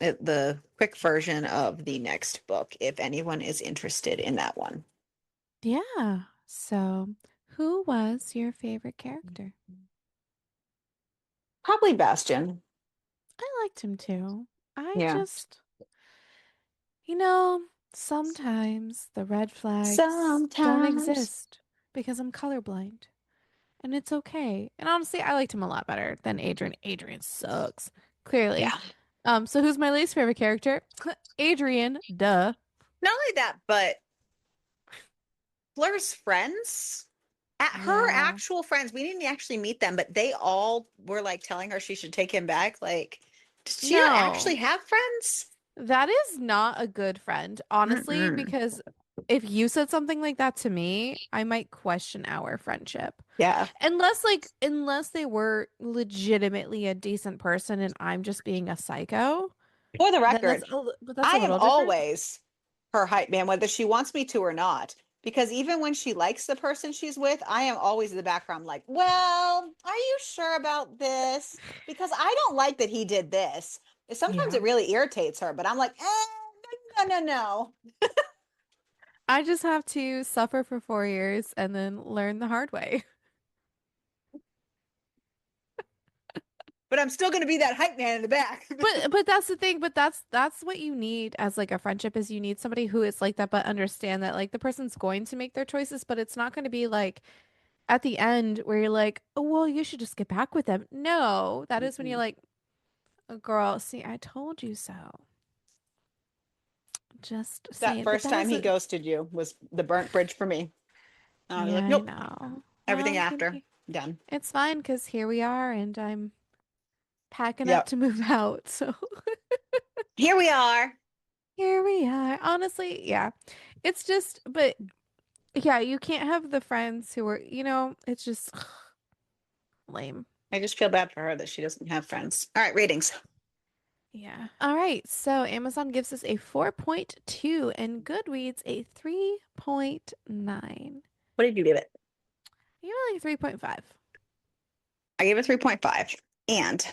the quick version of the next book, if anyone is interested in that one. Yeah. So, who was your favorite character? Probably Bastian. I liked him too. I Yeah. just, you know, sometimes the red flags don't Sometimes. exist because I'm colorblind. And it's okay. And honestly, I liked him a lot better than Adrian. Adrian sucks, clearly. Yeah. So who's my least favorite character? Adrian, duh. Not only that, but Fleur's friends her Yeah. actual friends, we didn't actually meet them, but they all were like telling her she should take him back. Like, does she not actually No, have friends? that is not a good friend, honestly, Mm-mm. because if you said something like that to me, I might question our friendship. Yeah. Unless they were legitimately a decent person and I'm just being a psycho, For the then record, but that's I a am little different. always her hype man, whether she wants me to or not. Because even when she likes the person she's with, I am always in the background, like, well, are you sure about this? Because I don't like that he did this. Sometimes Yeah. it really irritates her, but I'm like, no, no, no, no. I just have to suffer for 4 years and then learn the hard way. But I'm still going to be that hype man in the back. But that's the thing, but that's what you need as like a friendship is you need somebody who is like that but understand that like the person's going to make their choices, but it's not going to be like at the end where you're like, "Oh, well, you should just get back with them." No, that is when you're Mm-mm. like, "Oh, girl, see, I told you so." Just That saying, but first that time is he a ghosted you was the burnt bridge for me. And I was yeah, like, I nope, know. everything Well, after, done. it's fine because here we are and I'm packing up Yep. to move out. So Here we are. here we are. Honestly, yeah. It's just, but yeah, you can't have the friends who are, it's just lame. I just feel bad for her that she doesn't have friends. All right, ratings. Yeah. All right. So Amazon gives us a 4.2 and Goodreads a 3.9. What did you give it? You like 3.5. I gave it 3.5. And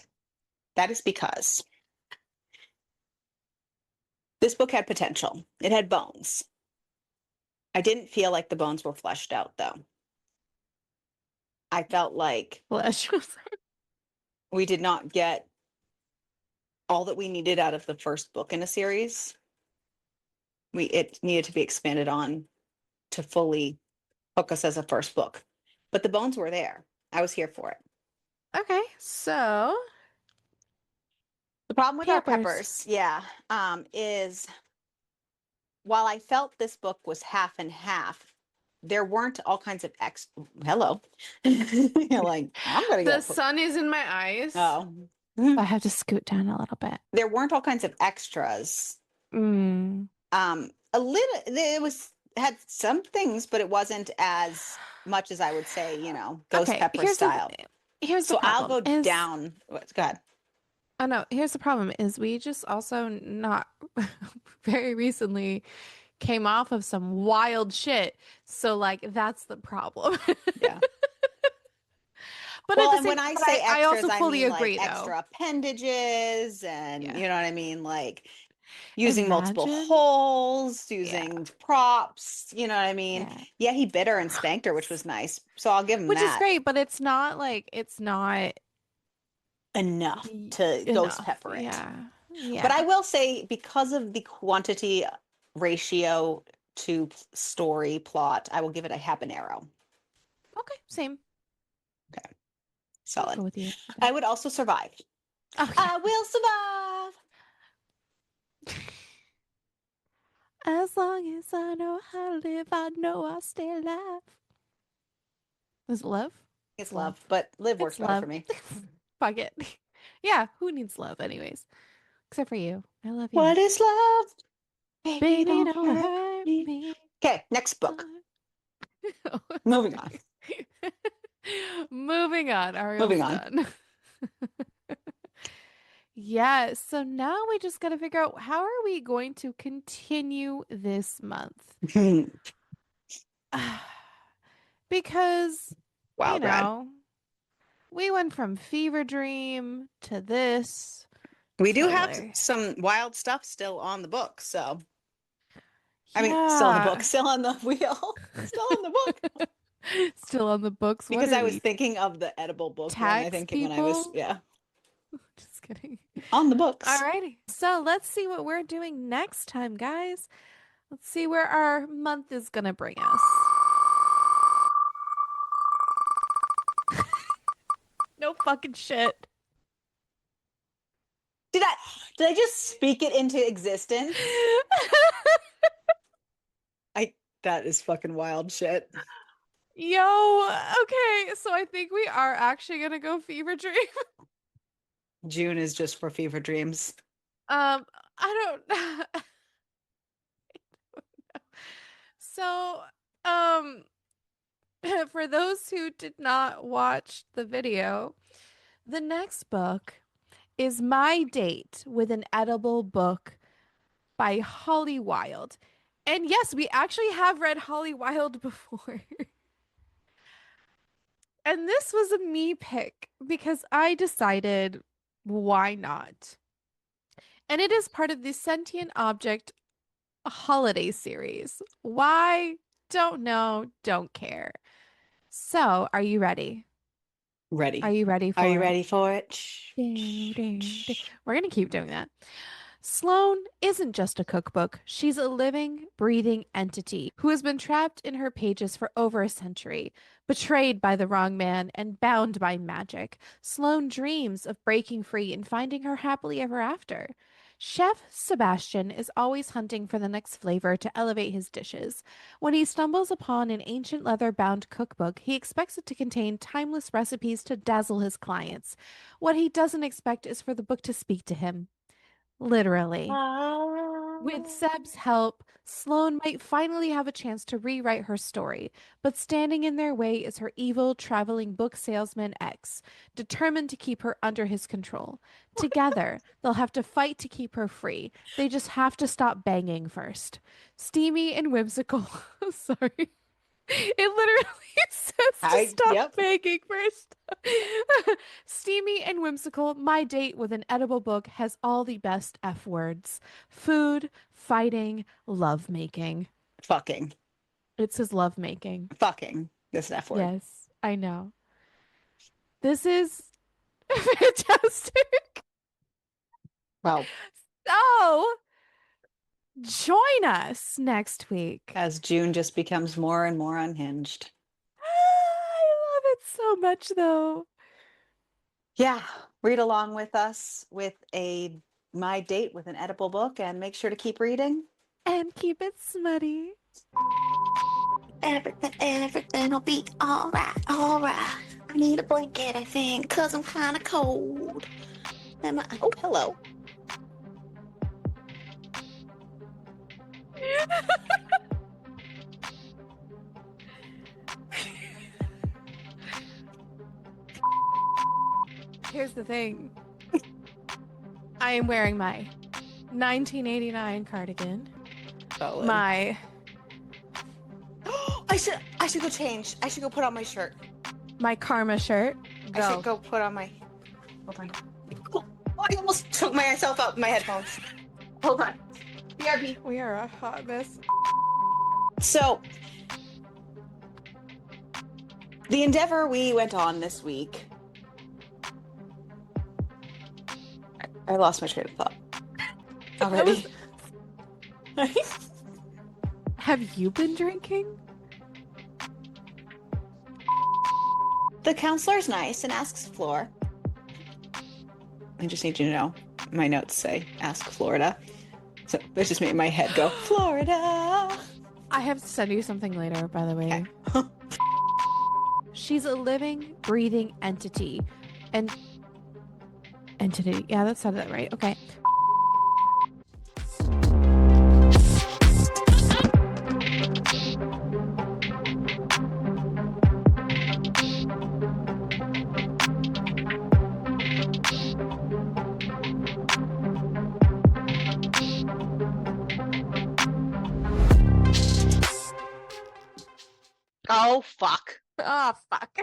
that is because this book had potential. It had bones. I didn't feel like the bones were fleshed out, though. I felt like Flesh. we did not get all that we needed out of the first book in a series. It needed to be expanded on to fully hook us as a first book. But the bones were there. I was here for it. Okay. So The problem with our Pampers. peppers, yeah, is while I felt this book was half and half, there weren't all kinds of hello. You're like, I'm gonna The get put. sun is in my eyes. Oh. So I have to scoot down a little bit. There weren't all kinds of extras. Mm. A little it was had some things, but it wasn't as much as I would say, ghost Okay, pepper style. here's the So I'll problem go is down. Go ahead. oh no, here's the problem is we just also not very recently came off of some wild shit. So like that's the problem. Yeah. But at Well, the and same when time, I but say I extras, also I fully mean like agree though. extra appendages and Yeah. you know what I mean? Like using multiple Imagine. holes, Yeah. using props, you know what I mean? Yeah. Yeah, he bit her and spanked her, which was nice. So I'll give him Which is that. great, but it's not Enough to ghost enough. pepper it. Yeah. But I Yeah. will say, because of the quantity ratio to story plot, I will give it a habanero. Okay, same. Okay, I'll go solid. with you for I that. would also survive. Okay. I will survive. As long as I know how to live, I know I'll stay alive. Is it love? It's It's love. love, but live works It's better for love. me. Fuck it. Yeah, who needs love anyways? Except for you. I love you. What is love? Baby, Baby, don't don't hurt hurt me. me. Okay, next book. Oh, Moving on. sorry. Moving on. Moving Ariel's on. done. Yeah, so now we just got to figure out how are we going to continue this month? Because, you Wild ride. know, we went from Fever Dream to this We do to have like, some wild stuff still on the book. So, I mean, still on the book, yeah, still on the wheel, still on the book. still on the books. What Because are I was we, thinking of the edible book one, I tax think, when I was, people? yeah, Just kidding. on the books. Alrighty. So let's see what we're doing next time, guys. Let's see where our month is gonna bring us. No fucking shit. Did I did I just speak it into existence? I That is fucking wild shit. Yo, okay, so I think we are actually gonna go fever dream. June is just for fever dreams. Um, I don't. So, um, for those who did not watch the video, the next book is My Date with an Edible Book by Holly Wilde. And yes, we actually have read Holly Wilde before. And this was a me pick because I decided why not? And it is part of the Sentient Object holiday series. Why? Don't know, don't care. So, are you ready? Are Ready. you ready Are you for it? ready for it? Shh, Ding, shh, ding, ding. shh. We're going to keep doing that. Sloane isn't just a cookbook. She's a living, breathing entity who has been trapped in her pages for over a century, betrayed by the wrong man and bound by magic. Sloane dreams of breaking free and finding her happily ever after. Chef Sebastian is always hunting for the next flavor to elevate his dishes. When he stumbles upon an ancient leather-bound cookbook, he expects it to contain timeless recipes to dazzle his clients. What he doesn't expect is for the book to speak to him. Literally. With Ah. Seb's help, Sloane might finally have a chance to rewrite her story, but standing in their way is her evil traveling book salesman X, determined to keep her under his control. Together, they'll have to fight to keep her free. They just have to stop banging first. Steamy and whimsical. Sorry. It literally says to stop Yep. begging first. Steamy and whimsical, My Date with an Edible Book has all the best F words: food, fighting, love making. Fucking. It says love making. Fucking. This F word. Yes, I know. This is fantastic. Well, So, join us next week. as June just becomes more and more unhinged. I love it so much, though. Yeah, read along with us with a My Date with an Edible Book and make sure to keep reading. And keep it smutty. Everything will be all right, all right. I need a blanket, I think, because I'm kind of cold. Oh, hello. Here's the thing. I am wearing my 1989 cardigan. Solid. My I should go change. I should go put on my shirt. my karma shirt. I should go put on my. Hold on. Oh, I almost took myself out my headphones. Hold on. BRB. We are a hot mess. So, the endeavor we went on this week. I lost my train of thought already. Have you been drinking? The counselor's nice and asks Floor. I just need you to know, my notes say ask Florida. So it's just made my head go, Florida. I have to send you something later, by the way. Okay. She's a living, breathing entity. And entity. Yeah, that sounded right. Okay. Oh, fuck. Oh, fuck.